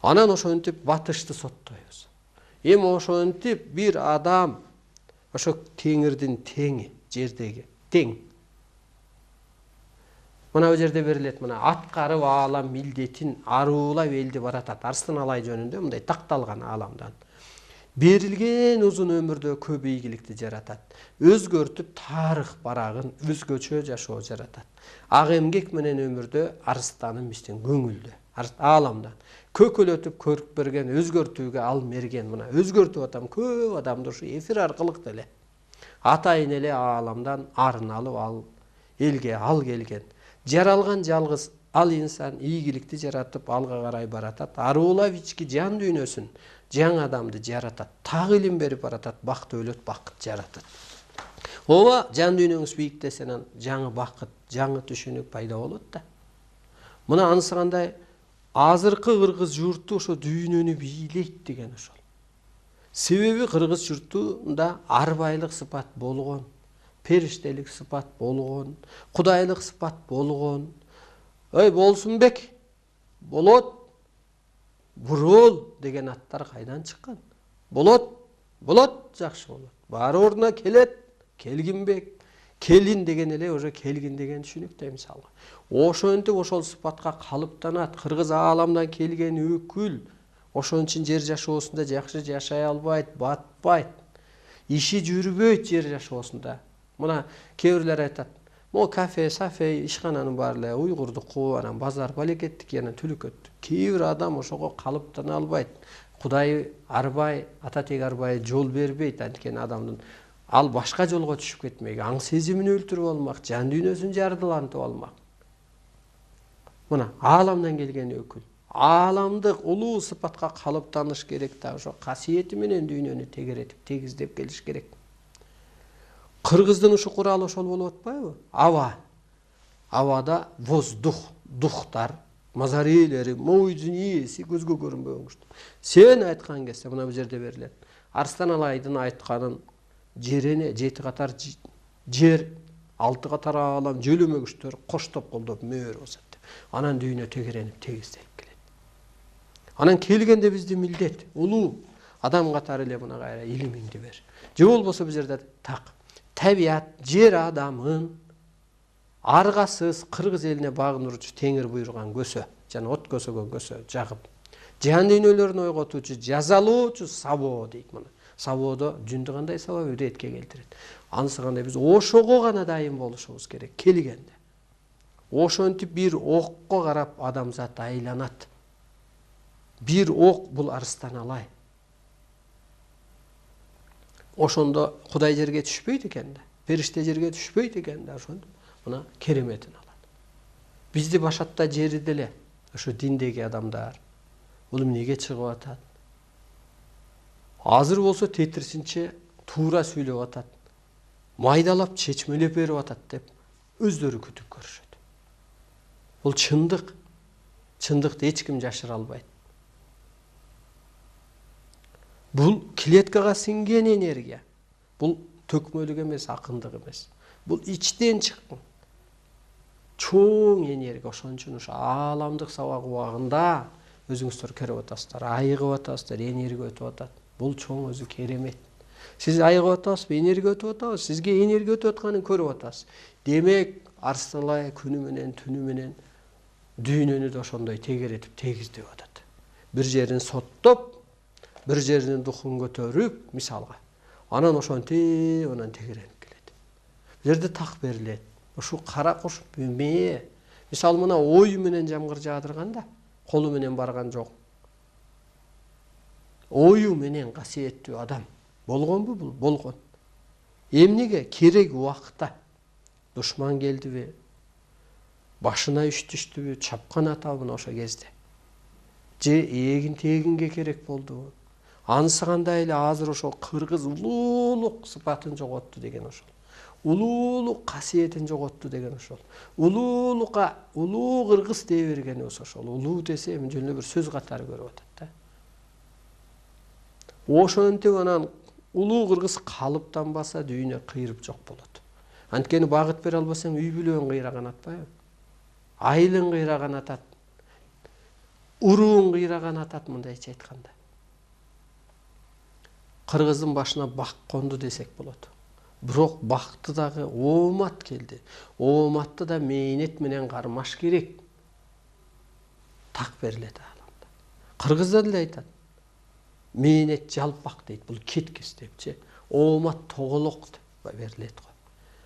Анан ошентип батышты соттойбуз. Эми ошентип бир адам ошо теңирдин теңи, жердеги тең. Мына бу жерде берилет, мына аткарып аалам милдетин аруулап элди баратат. Арыстан Алай жөнүндө мындай такталган ааламдан. Берилген узун өмүрдө көп ийгиликти жаратат. Өзгөртүп тарых барагын өзгөчө жашоо жаратат. Ак эмгек менен өмүрдө арыстанын биздин көңүлдө, ааламдан көкөлөтүп көрүп берген, өзгөртүүгө ал мерген. Мына өзгөртүп атам көп адамды ушу эфир аркылык деле атайын эле ааламдан арын алып ал элге ал келген. Жаралган жалгыз ал инсан ийгиликти жаратып алга карай баратат. Аруулап ички жан дүйнөсүн, жаңы адамды жаратат. Так илим берип баратат, бакыт өлөт, бакыт жаратат. Ооба жан дүйнөңүз бийиктесе, жаңы бакыт, жаңы түшүнүк пайда болот да. Мына ансыгандай азыркы кыргыз журту ошо дүйнөнү бийлейт деген ошол. Себеби кыргыз журтунда арбайлык сыпат болгон, периштелик сыпат болгон, кудайлык сыпат болгон. Ой Болсунбек, болот, Бурул деген аттар кайдан чыккан? Болот, жакшы болот. Баары ордуна келет, Келгинбек, Келин деген эле уже келгин деген түшүнүктө мисалга. Ошентип ошол сыпатка калыптанат. Кыргыз ааламдан келген өкүл ошон үчүн жер жашоосунда жакшы жашай албайт, батпайт. Иши жүрбөйт жер жашоосунда. Мына кээ бирлер айтат, могу кафе, сафе, ишкананын баары эле уйгурдуку, анан базар балекеттики, анан түлүкөт. Кээ бир адам ошого калыптана албайт. Кудай арбай, ата тег арбай жол бербейт, анткени адамдын ал башка жолго түшүп кетмек, аң сезимин өлтүрүп алмак, жан дүйнөсүн жардылантып алмак. Мына ааламдан келген өкүл. Ааламдык улуу сыпатка калыптаныш керек да, ошо касиети менен дүйнөнү тегеретип, тегиздеп келиш керек. Кыргыздын ушу куралы ошол болуп атпайбы? Аба. Абада воздух, духтар, мазарелери, моюдун ээси көзгө көрүнбөгөн куштар. Сен айткан кезде мына бу жерде берилет. Арыстан Алайдын айтканын жерене 7 катар жер, 6 катар аалам, жөлөмө күчтөр коштоп колдоп мөөр басат. Анан дүйнө тегеренип, тегизделип келет. Анан келгенде биздин милдет улуу адам катары эле мына кайра илимиңди бер. Же болбосо бу жерде так табият жер адамын аргасыз кыргыз элине багынуучу теңир буйруган көсө, жана от көсөгөн көсө жагып, жан дүйнөлөрүн ойготуучу, жазалоочу сабоо дейт мына. Сабоодо жүндү кандай сабап иретке келтирет. Ансыгандай биз ошого гана дайым болушубуз керек келгенде. Ошентип бир окко карап адамзат айланат. Бир ок бул Арыстан Алай. Ошондо Кудай жерге түшпөйт экен да, периште жерге түшпөйт экен да, ошондо мына кереметин алат. Бизди башатта жери деле ошо диндеги адамдар. Бул эмнеге чыгып атат? Азыр болсо тетирсинче туура сүйлөп атат. Майдалап чечмелеп берип атат деп өздөрү күтүп көрүшөт. Бул чындык. Чындыкты эч ким жашыра албайт. Бул клеткага сиңген энергия. Бул төкмөлүк эмес, акындык эмес. Бул ичтен чыккан чоң энергия. Ошон үчүн ушу ааламдык сабак убагында өзүңүздөр көрүп атасыздар, айыгып атасыздар, энергия өтүп атат. Бул чоң өзү керемет. Сиз айыгып атасызбы, энергия өтүп атабы? Сизге энергия өтүп атканын көрүп атасыз. Демек, Арсталай күнү менен, түнү менен дүйнөнү да ошондой тегеретип, тегиздеп атат. Бир жерин соттоп, бир жеринин духун көтөрүп, мисалга, анан ошентип, анан тегеренип келет. Бул жерде так берилет. Ушу кара куш бүме. Мисалы мына ою менен жамгыр жаадырганда, колу менен барган жок. Ою менен касиеттүү адам болгонбу бул? Болгон. Эмнеге? Керек убакытта душман келдиби? Башына үш түштүбү? Чапкан атабын ошо кезде. Же эгин тегинге керек болдубу? Анысы кандай эле азыр ошо кыргыз улуулук сыпатын жоготту деген ошол. Улуулук касиетин жоготту деген ошол. Улуулукка улуу кыргыз дей бергенибиз ошол. Улуу десе эми жөн эле бир сөз катары көрүп атат да. Ошентип анан улуу кыргыз калыптанбаса дүйнө кыйрып жок болот. Анткени багыт бере албасаң үй бүлөң кыйраган атпайбы? Айылың кыйраган атат. Урууң кыйраган атат, мындайча айтканда. Кыргыздын башына бак конду десек болот. Бирок бакты дагы оомат келди. Ооматты да мээнет менен кармаш керек. Так берилет ааламда. Кыргыздар деле айтат. Мээнет жалпак дейт, бул кеткис депчи. Оомат тоголок деп берилет го.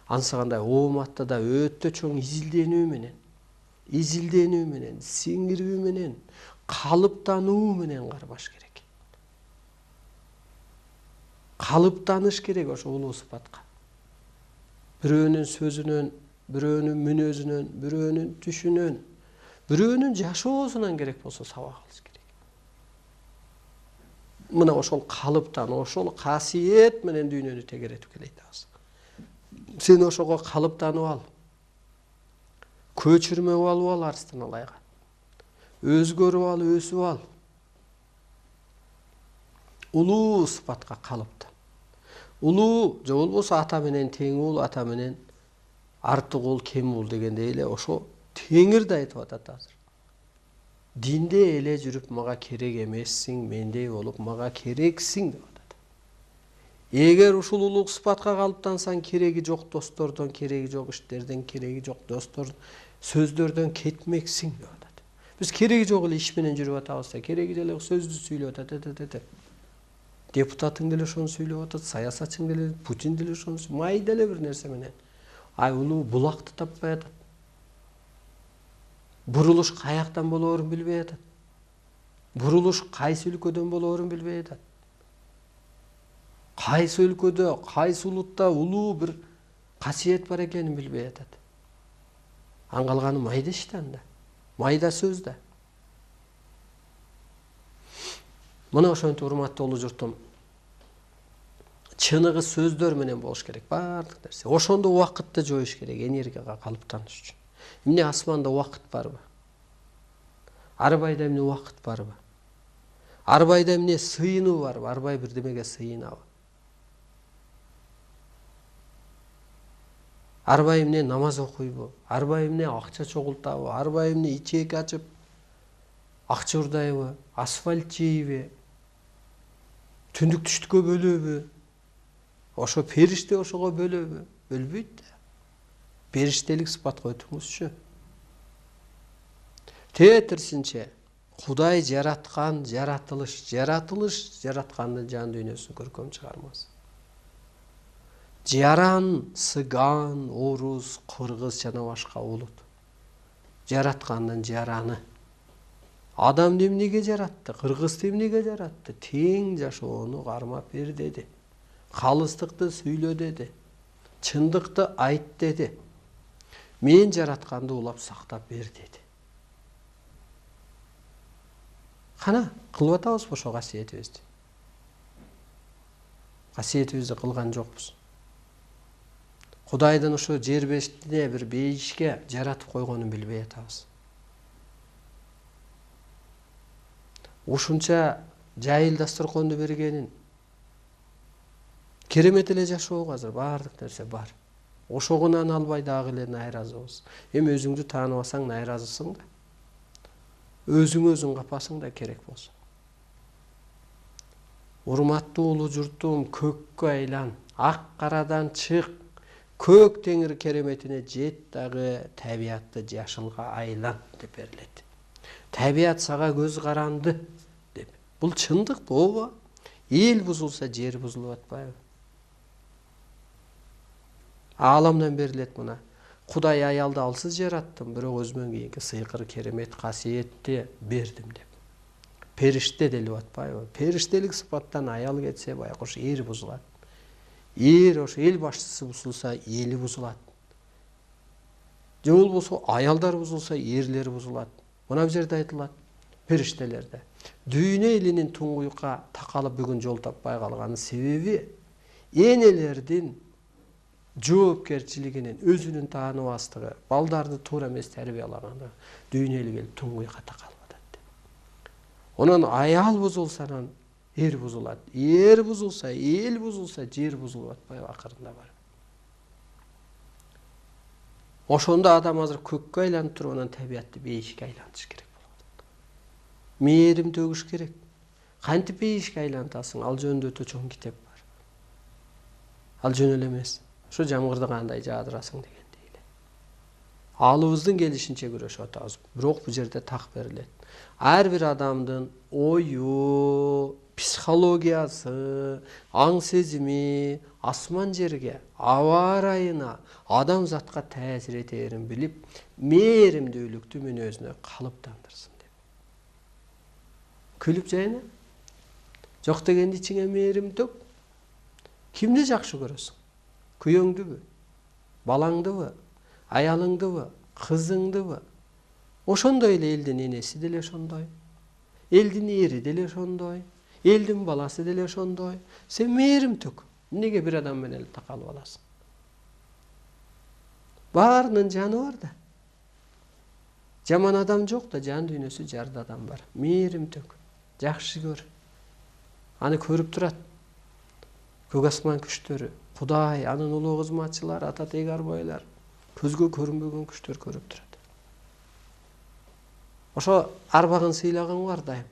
Анысы кандай ооматты да өтө чоң изилденүү менен, сиңирүү менен, калыптануу менен кармаш керек. Калыптаныш керек ошо улуу сыпатка. Бирөөнүн сөзүнөн, бирөөнүн мүнөзүнөн, бирөөнүн түшүнөн, бирөөнүн жашоосунан керек болсо сабак алыш керек. Мына ошол калыптануу, ошол касиет менен дүйнөнү тегеретип келет азыр. Сен ошого калыптанып ал. Көчүрмө алып ал Арсталайга. Өзгөрүп ал, өсүп ал. Улуу сыпатка калыптан. Улуу же болбосо ата менен тең ул, ата менен артык ул, кем ул дегендей эле ошо Теңир да айтып атат азыр. Динде эле жүрүп мага керек эмессиң, мендей болуп мага керексиң деп атат. Эгер ушул улуу сыпатка калыптансаң, кереги жок достордон, кереги жок иштерден, кереги жок достордон, сөздөрдөн кетмексиң деп атат. Биз кереги жок эле иш менен жүрүп атабыз да, кереги деле сөздү сүйлөп атат. Депутатың деле ошону сүйлөп атат, саясатчың деле, Путин деле ошону, майда эле бир нерсе менен. Ай улуу булакты таппай атат. Бурулуш каяктан болоорун билбей атат. Бурулуш кайсы өлкөдөн болоорун билбей атат. Кайсы өлкөдө, кайсы улутта улуу бир касиет бар экенин билбей атат. Аңгалганы майда иштен да, майда сөз да. Мына ошентип урматтуу улуу журтум, чыныгы сөздөр менен болуш керек баардык нерсе. Ошондо убакытты жоюш керек энергияга калыптаныш үчүн. Эмне асманда убакыт барбы? Арбайда эмне убакыт барбы? Арбайда эмне сыйынуу барбы? Арбай бирдемеге сыйынабы? Арбай эмне намаз окуйбу? Арбай эмне акча чогултабы? Арбай эмне ичек ачып акча урдайбы? Асфальт жейби? Түндүк түштүккө бөлөбү? Ошо периште ошого бөлөбү? Бөлбөйт да. Периштелик сыпатка өтүңүзчү. Тетирсинче Кудай жараткан жаратылыш жараткандын жан дүйнөсүн көркөм чыгармасы. Жаран, сыган, орус, кыргыз жана башка улут. Жараткандын жараны. Адамды эмнеге жаратты? Кыргызды эмнеге жаратты? Тең жашоону кармап бер деди. Калыстыкты сүйлө деди. Чындыкты айт деди. Мен жаратканды улап сактап бер деди. Кана кылып атабызбы ошо касиетибизди? Касиетибизди кылган жокпуз. Кудайдын ошо жер бетине бир бейишке жаратып койгонун билбей атабыз. Ушунча жайыл дасторконду бергенин, Керемет эле жашоо азыр баардык нерсе бар. Ошогунан албай дагы эле найразыбыз. Эми өзүңдү тааныбасаң найразысың да. Өзүң капасың да керек болсо. Урматтуу улуу журтум, көккө айлан, ак карадан чык, көк теңир кереметине жет дагы табиятты жашылга айлан деп берилет. Табият сага көз каранды деп. Бул чындык ооба. Эл бузулса жер бузулуп атпайбы? Ааламдан берилет мына. Кудай аялды алсыз жараттым, бирок өзүмөн кийинки сыйкыр керемет касиетти бердим деп. Периште делип атпайбы? Периштелик сыпаттан аял кетсе, байкуш эр бузулат. Эр ошо эл башчысы бузулса, эли бузулат. Же болбосо аялдар бузулса, эрлер бузулат. Мына бу жерде айтылат периштелерде. Дүйнө элинин туңгуйукка такалып бүгүн жол таппай калганын себеби энелердин жоопкерчилигинин, өзүнүн тааныбастыгы, балдарды туура эмес тарбиялагандыгы дүйнө эли келип туңгуйукка такалып атат. Онан аял бузулса, анан эр бузулат. Эр бузулса, эл бузулса, жер бузулуп атпайбы акырында бар. Ошондо адам азыр көккө айланып туруп, анан табиятты бейишке айлантыш керек болот. Мээрим төгүш керек. Кантип бейишке айлантасың? Ал жөнүндө өтө чоң китеп бар. Ал жөн эле эмес. Ошо жамгырды кандай жаадырасың дегендей эле. Алыбыздын келишинче күрөшүп атабыз. Бирок бул жерде так берилет. Ар бир адамдын ою, психологиясы, аң сезими асман жерге, аба ырайына, адамзатка таасир этерин билип, мээримдүүлүктү мүнөзүнө калыптандырсын деп. Күлүп жайна. Жок дегенди ичиңе мээрим төк. Кимди жакшы көрөсүң? Күйөөңдүбү? Балаңдыбы? Аялыңдыбы? Кызыңдыбы? Ошондой эле элдин энеси деле ошондой. Элдин эри деле ошондой. Элдин баласы деле ошондой. Сен мээрим төк. Неге бир адам менен такалып аласың? Баарынын жаны бар да. Жаман адам жок да, жан дүйнөсү жарды адам бар. Мээрим төк. Жакшы көр. Аны көрүп турат. Көк асман күчтөрү, Кудай, анын улуу кызматчылары, ата тег арбайлар, көзгө көрүнбөгөн күчтөр көрүп турат. Ошо арбагын сыйлаган бар дайым.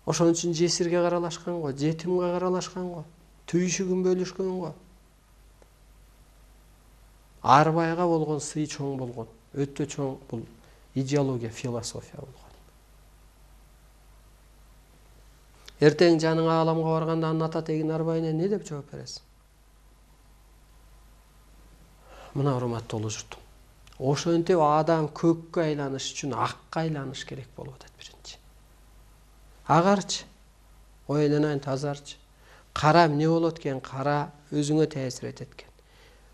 Ошон үчүн жесирге каралашкан го, жетимге каралашкан го, түйшүгүн бөлүшкөн го. Арбайга болгон сый чоң болгон, өтө чоң бул идеология, философия болгон. Эртең жаның ааламга барганда анын ата тегин арбайына не деп жооп бересиң? Мына урматтуу улуу журтум. Ошентип адам көккө айланыш үчүн акка айланыш керек болуп атат биринчи. Агарчы, ойлонайын тазарчы. Кара эмне болот экен? Кара өзүңө таасир этет экен.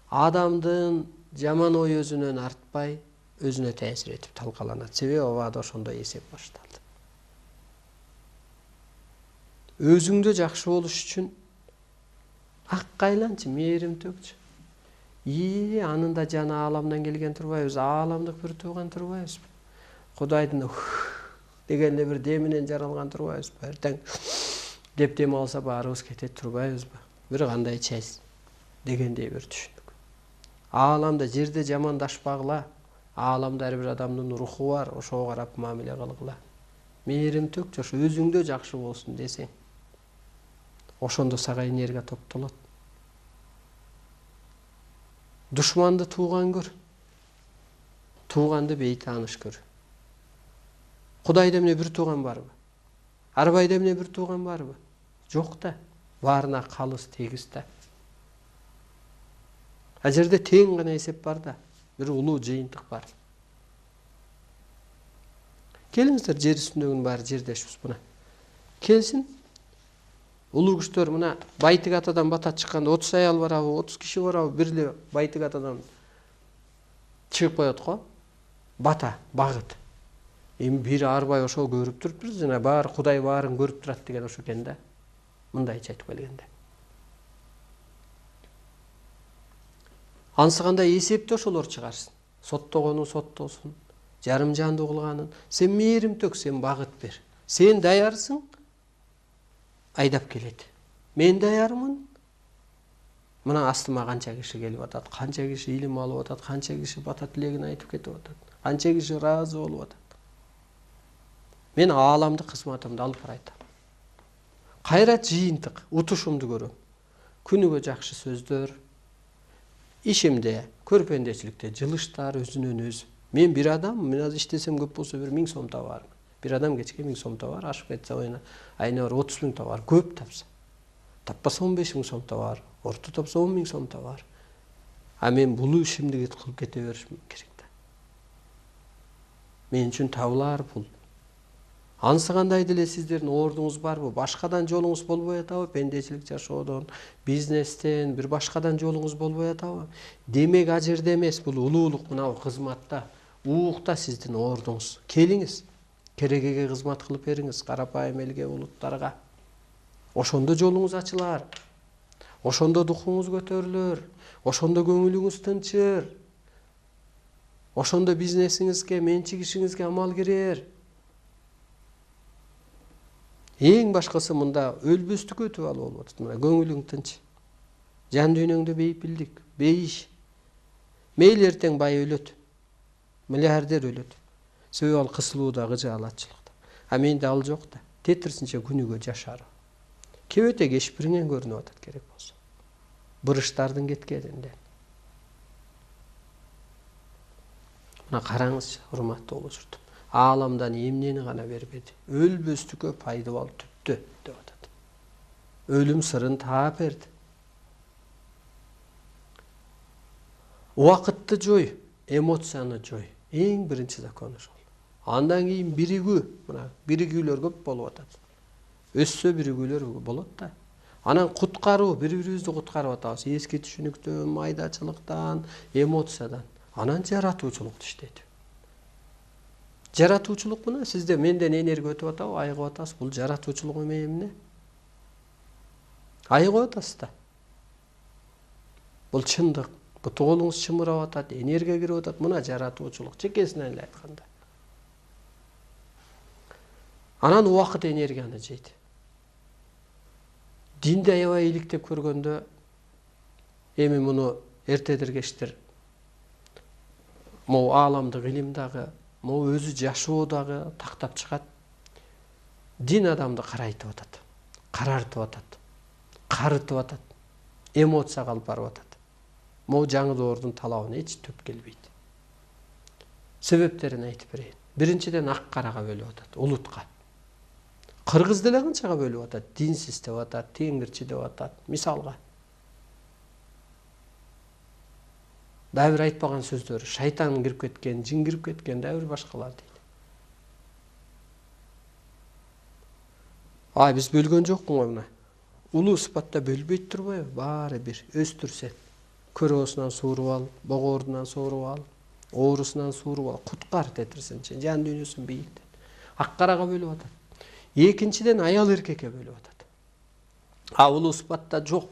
Адамдын жаман ой өзүнөн артпай, өзүнө таасир этип талкаланат. Себеби абада ошондой эсеп башталды. Өзүңдө жакшы болуш үчүн акка айланчы, мээрим төкчү. Анында жаны ааламдан келген турбайбыз, ааламдык бир тууган турбайбызбы? Кудайдын дегенде бир деминен жаралган турбайбызбы? Эртең деп дем алса баарыбыз кетет турбайбызбы? Бир кандай честь дегендей бир түшүндүк. Ааламда жерде жамандашпагыла. Ааламда ар бир адамдын руху бар, ошого карап мамиле кылгыла. Мээрим төкчү, ошо өзүңдө жакшы болсун десең. Ошондо сага энергия топтолот. Душманды тууган көр. Тууганды бейтааныш көр. Кудайда эмне бир тууган барбы? Арбайда эмне бир тууган барбы? Жок да. Баарына калыс тегиз да. А жерде тең гана эсеп бар да. Бир улуу жыйынтык бар. Келиңиздер, жер үстүндөгүнүн баары жердешпиз мына. Келсин. Улуу күчтөр мына Байтык атадан бата чыкканда 30 аял барабы, 30 киши барабы, бир эле Байтык атадан чыгып коет го. Бата, багыт. Эми бир арбай ошол көрүп туруптур, жана баары Кудай баарын көрүп турат деген ошо экен да. Мындайча айтып келгенде. Ансы кандай эсепти ошолор чыгарсын. Соттогону соттосун, жарым жандуу кылганын. Сен мээрим төк, сен багыт бер. Сен даярсың, айдап келет. Мен даярмын, Мына астыма канча киши келип атат, канча киши илим алып атат, канча киши бата тилегин айтып кетип атат, канча киши ыраазы болуп атат. Мен ааламды кызматымды алып барайт. Кайра жыйынтык, утушумду көрөм. Күнүгө жакшы сөздөр, ишимде, көрпөндечиликте жылыштар өзүнөн өзү. Мен бир адам, мен азыр иштесем көп болсо 1000 сом табармын. Бир адам кечке 1000 сом табар, ашып кетсе айына 30 000 табар, көп тапса. Таппаса 15 000 сом табар, орто тапса 10 000 сом табар. А мен бул ишимди кылып кете беришим керек да. Мен үчүн табылар бул. Анысы кандай деле сиздердин ордуңуз барбы? Башкадан жолуңуз болбой атабы? Пендечилик жашоодон, бизнестен, бир башкадан жолуңуз болбой атабы? Демек а жерде эмес, бул улуулук мына кызматта, уукта сиздин ордуңуз. Келиңиз, керегеге кызмат кылып бериңиз, карапайым элге, улуттарга. Ошондо жолуңуз ачылар. Ошондо духуңуз көтөрүлөр. Ошондо көңүлүңүз тынчыр. Ошондо бизнесиңизге, менчик ишиңизге амал кирер. Эң башкысы мында өлбөстүккө өтүп алып болуп атат. Мына көңүлүң тынч. Жан дүйнөңдө бейпилдик, бейиш. Мейли эртең бай өлөт. Миллиардер өлөт. Себеби ал кысылууда, кыжаалатчылыкта. А менде ал жок да. Тетирсинче күнүгө жашар. Кебете кешпириңен көрүнүп атат керек болсо. Бырыштардын кеткенинден. Мына караңызчы, урматтуу улуу журтум. Ааламдан эмнени гана бербеди. Өлбөстүккө пайдабал түптү деп атат. Өлүм сырын таап берди. Убакытты жой, эмоцияны жой. Эң биринчи закон ошол. Андан кийин биригүү, мына биригүүлөр көп болуп атат. Өссө биригүүлөр болот да. Анан куткаруу, бири-бирибизди куткарып атабыз. Эски түшүнүктөн, майдачылыктан, эмоциядан. Анан жаратуучулукту иштейт. Жаратуучулук мына сизде менден энергия өтүп атабы, айыгып атасыз. Бул жаратуучулук эмне? Айыгып атасыз да. Бул чындык. Бутуңуз чымырап атат, энергия кирип атат. Мына жаратуучулук чекесинен эле айтканда. Анан убакыт энергияны жейт. Динде аябай иликтеп көргөндө эми муну эртедиргештер могу ааламдык илим дагы, могу өзү жашоо дагы тактап чыгат. Дин адамды карайтып атат, карартып атат, карытып атат, эмоцияга алып барып атат. Могу жаңылоордун талабына эч төп келбейт. Себептерин айтып берейин. Биринчиден ак карага бөлүп атат, улутка. Кыргыз деле канчага бөлүп атат, динсиз деп атат, теңирчи деп атат, мисалга. Дагы бир айтпаган сөздөр, шайтан кирип кеткен, жин кирип кеткен, дагы бир башкалар дейт. Биз бөлгөн жокпуң го мына. Улуу сыпатта бөлбөйт турбайбы? Баары бир өстүрсен. Көрөсүнөн сууруп ал, богоордунан сууруп ал, оорусунан сууруп ал, куткар тетирсинчи, жан дүйнөсүн бийиктет. Ак карага бөлүп атат. Экинчиден аял эркекке бөлүп атат. Улуу сыпатта жок.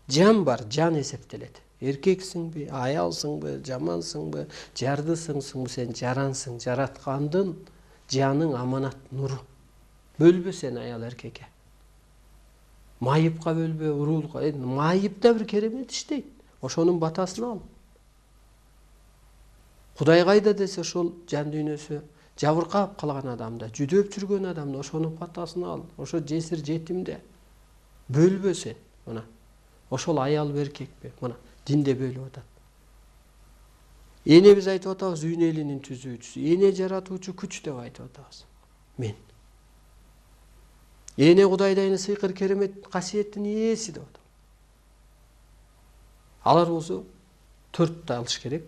Жан бар, жан эсептелет. Эркексиңби, аялсыңбы, жамансыңбы, жардысыңбы, сен жарансың, жараткандын жаның аманат нуру. Бөлбө сен аял эркекке. Майыпка бөлбө, уруулукка. Майып да бир керемет иштейт. Ошонун батасын ал. Кудай кайда десе ошол жан дүйнөсү жабыркап калган адамда, жүдөп жүргөн адамда ошонун батасын ал. Ошо жесир жетимде. Бөлбө сен. Мына. Ошол аял эркекпи? Мына динде бөлүп атат. Эне биз айтып атабыз, үйүн элинин түзүүчүсү. Эне жаратуучу күч деп айтып атабыз. Мен. Эне Кудайдын сыйкыр керемет касиеттин ээси деп атат. Алар болсо 4 алыш керек.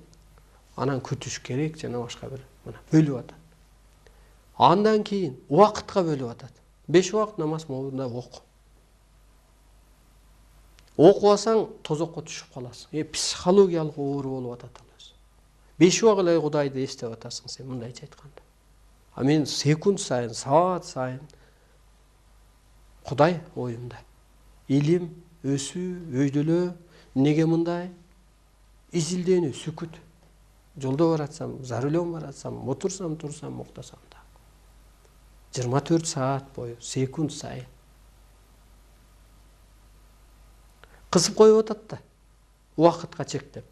Анан күтүш керек, жана башка бир. Мына бөлүп атат. Андан кийин убакытка бөлүп атат. 5 убакыт намаз молдунда оку. Окубасаң тозокко түшүп каласың. Психологиялык оору болуп атат ал өзү. 5 убакыт эле Кудайды эстеп атасың сен мындайча айтканда. А мен секунд сайын, саат сайын Кудай оюмда. Илим, өсүү, өйдөлөө, неге мындай? Изилденүү, сүкүт. Жолдо баратсам, за рулем баратсам, отурсам, турсам, моктасам да. 24 саат бою, секунд сайын. кысып коюп атат да убакытка чектеп.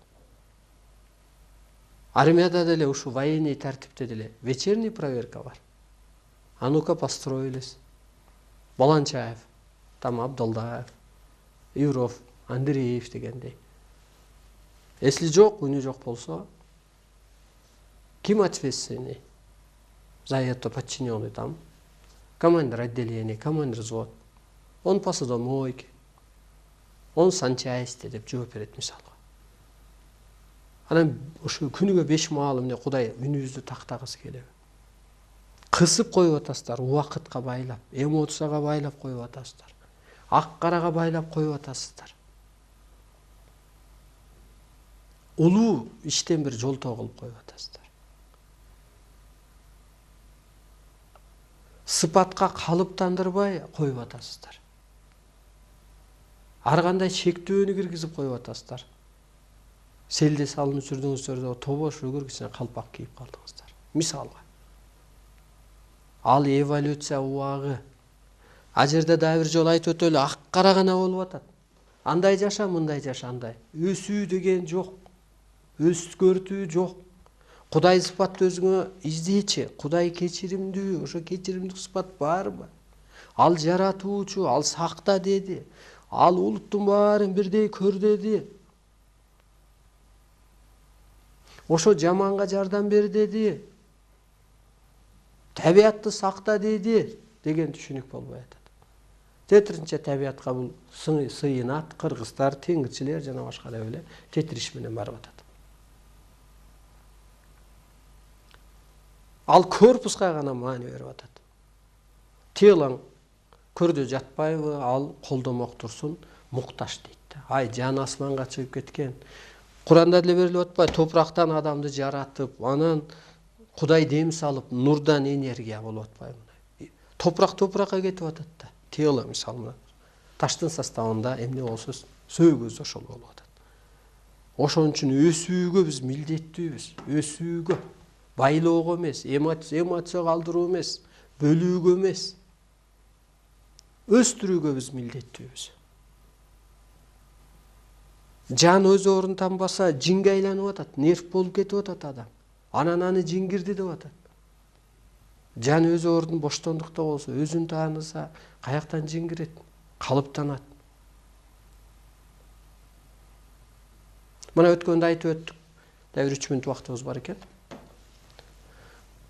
Армияда деле ушу военный тартипте деле вечерний проверка бар. А ну-ка построились. Баланчаев, там Абдалдаев, Юров, Андреев дегендей. Если жок, үнү жок болсо, ким ответственный за это подчиненный там? Командир отделения, командир взвод. Он посудомойки, он санчасти деп жооп берет мисалга. Анан ушу күнүгө 5 маал эмне Кудай үнүбүздү тактагысы келеби. Кысып коюп атасыздар, убакытка байлап, эмоцияга байлап коюп атасыздар. Ак карага байлап коюп атасыздар. Улуу иштен бир жолтоо кылып коюп атасыздар. Сыпатка калыптандырбай коюп атасыздар. Ар кандай шектөөнү киргизип коюп атасыздар. Селде салынып жүрдүңүздөрдө тобош өгөр кичине калпак кийип калдыңыздар. Мисалга. Ал эволюция убагы. А жерде дагы бир жолу айтып өтөлү, ак кара гана болуп атат. Андай жаша, мындай жаша, андай. Өсүү деген жок. Өскөртүү жок. Кудай сыпатты өзүңө издечи. Кудай кечиримдүү, ошо кечиримдүү сыпат барбы? Ал жаратуучу, ал сакта деди. Ал улуттун баарын бирдей көр деди. Ошо жаманга жардам бер деди. Табиатты сакта деди деген түшүнүк болбой атат. Тетиринче табиатка бул сыйынат, кыргыздар, теңирчилер жана башка да эле тетириш менен барып атат. Ал корпуска гана маани берип атат. Телоң көрдө жатпайбы, ал колдомок турсун, мукташ дейт. Ай, жан асманга чыгып кеткен. Куранда деле берилип атпайбы, топурактан адамды жаратып, анан Кудай дем салып, нурдан энергия болуп атпайбы? Топуракка кетип атат да. Тело мисалы таштын составында эмне болсо сөөгөз ошол болуп атат. Ошон үчүн өсүүгө биз милдеттүүбүз. Өсүүгө, байлоого эмес, эмоция калтыруу эмес, бөлүүгө эмес. Өстүрүүгө биз милдеттүүбүз. Жан өз орун танбаса, жинге айланып атат, нерв болуп кетип атат адам. Анан аны жиңгирди деп атат. Жан өз ордун боштондукта болсо, өзүн тааныса, каяктан жиңгирет, калыптанат. Мына өткөндө айтып өттүк. Дагы 3 мүнөт убактыбыз бар экен.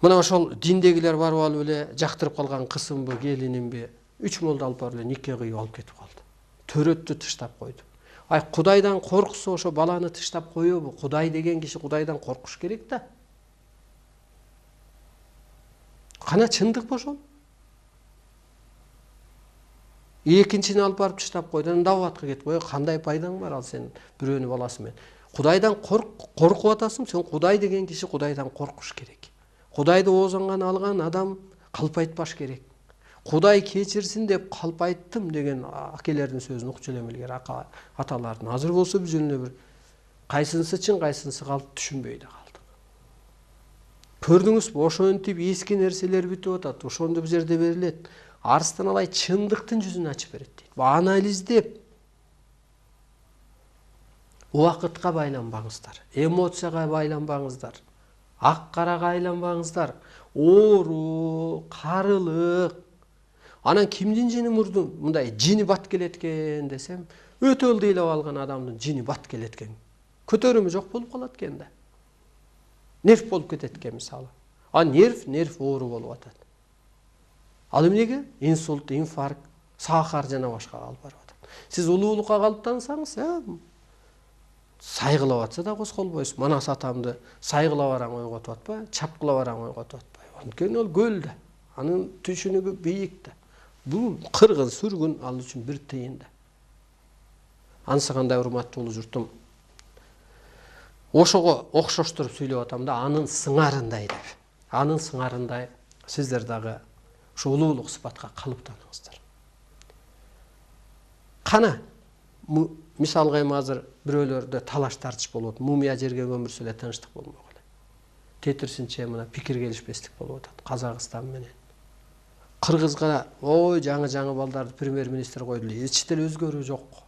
Мына ошол диндегилер барып алып эле жактырып калган кысымбы, келинимби, 3 молду алып барып эле нике кыйып алып кетип калды. Төрөттү тыштап койду. Ай, Кудайдан корксо ошо баланы тыштап коёбу? Кудай деген киши Кудайдан коркуш керек да. Кана чындык ошол? Экинчини алып барып тыштап койду. Анан даватка кетип кой, кандай пайдаң бар ал сен бирөөнүн баласы менен? Кудайдан коркуп атасың, сен Кудай деген киши Кудайдан коркуш керек. Кудайды оозоңган алган адам калп айтпаш керек. Кудай кечирсин деп калп айттым деген акелердин сөзүн укчу элем илгери, аталардын. Азыр болсо биз эле бир кайсынысы чын, кайсынысы калп түшүнбөй да калдык. Көрдүңүзбү, ошентип эски нерселер бүтүп атат. Ошондо бул жерде берилет. Арстан алай чындыктын жүзүн ачып берет дейт. Анализдеп убакытка байланбаңыздар, эмоцияга байланбаңыздар, ак карага айланбаңыздар. Оору, карылык. Анан кимдин жини мурдун мындай жини бат келет экен десем, өтө ылдыйлап алган адамдын жини бат келет экен. Көтөрүмү жок болуп калат экен да. Нерв болуп кетет экен мисалы. А нерв оору болуп атат. Ал эмнеге? Инсульт, инфаркт, сахар жана башка алып барып атат. Сиз улуулукка калыптансаңыз, сайгылап атса да косколбойсуз. Манас атамды сайгылап араң ойготуп атпайбы, чапкылап араң ойготуп атпайбы. Анткени ал көл да. Анын түшүнүгү бийик да. Бул кыргын, сүргүн ал үчүн бир тыйын да. Ансыганда урматтуу улуу журтум, ошого окшоштуруп сүйлөп атам да, анын сыңарындай деп. Анын сыңарындай сиздер дагы ушу улуулук сыпатка калыптаныңыздар. Кана, мисалга эми азыр бирөөлөрдө талаш тартыш болот. Мумия жерге көмүлсө эле тынчтык болмок эле. Тетирсинче мына пикир келишпестик болуп атат Казакстан менен. Кыргызга ой жаңы балдарды премьер-министр койду. Эч деле өзгөрүү жок.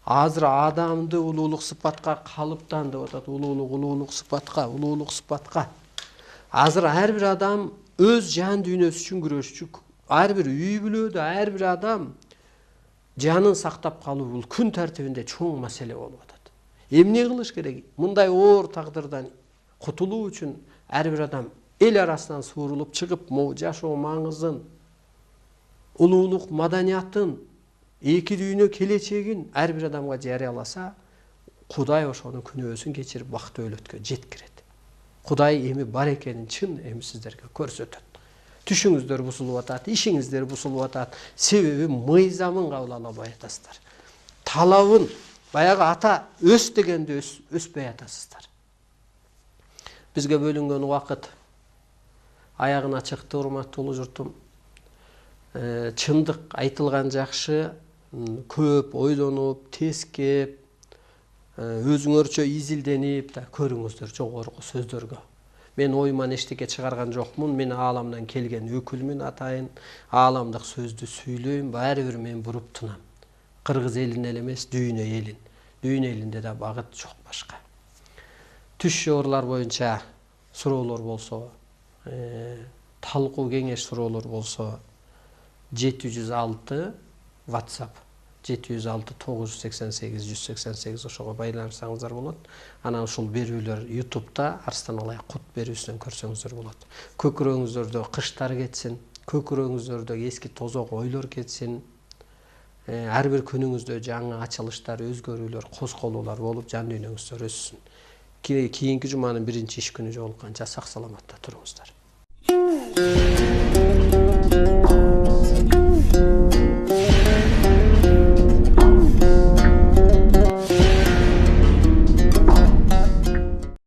азыр адамды улуулук сыпатка калыптандырып атат. Улуулук сыпатка. Азыр ар бир адам өз жан дүйнөсү үчүн күрөшчү. Ар бир үй бүлөдө ар бир адам жанын сактап калуу бул күн тартибинде чоң маселе болуп атат. Эмне кылыш керек? Мындай оор тагдырдан кутулуу үчүн ар бир адам эл арасынан суурулуп чыгып, могу жашоо маңызын, улуулук маданиятын, эки дүйнө келечегин ар бир адамга жарыяласа, Кудай ошонун күнөөсүн кечирип бактуу өлөткө жеткирет. Кудай эми бар экенин чын эми сиздерге көрсөтөт. Түшүңүздөр бузулуп атат, ишиңиздер бузулуп атат. Себеби мыйзамын кабыл ала албай атасыздар. Талабын, баягы ата өс дегенде өспөй атасыздар. Бизге бөлүнгөн убакыт аягына чыкты, урматтуу журтум. Чындык айтылган жакшы, көп ойлонуп, тескеп, өзүңөрчө изилденип да көрүңүздөр жогорку сөздөргө. Мен ойман эчтеке чыгарган жокмун, мен ааламдан келген өкүлмүн атайын, ааламдык сөздү сүйлөйм, баары бир мен буруп тынам. Кыргыз элин эле эмес, дүйнө элин. Дүйнө элинде да багыт жок башка. Түш жогорлар боюнча суроолор болсо, талкуу кеңеш суроолор болсо 706 WhatsApp 706 988 188 ошого байланышсаңыздар болот. Анан ушул берүүлөр YouTube'да Арстан Алай кут берүүсүнөн көрсөңүздөр болот. Көкүрөгүңүздөрдө кыштар кетсин, көкүрөгүңүздөрдө эски тозок ойлор кетсин. Ар бир күнүңүздө жаңы ачылыштар, өзгөрүүлөр, козголуулар болуп, жан дүйнөңүздөр өссүн. Кийинки жуманын биринчи иш күнү жолукканча сак саламатта туруңуздар.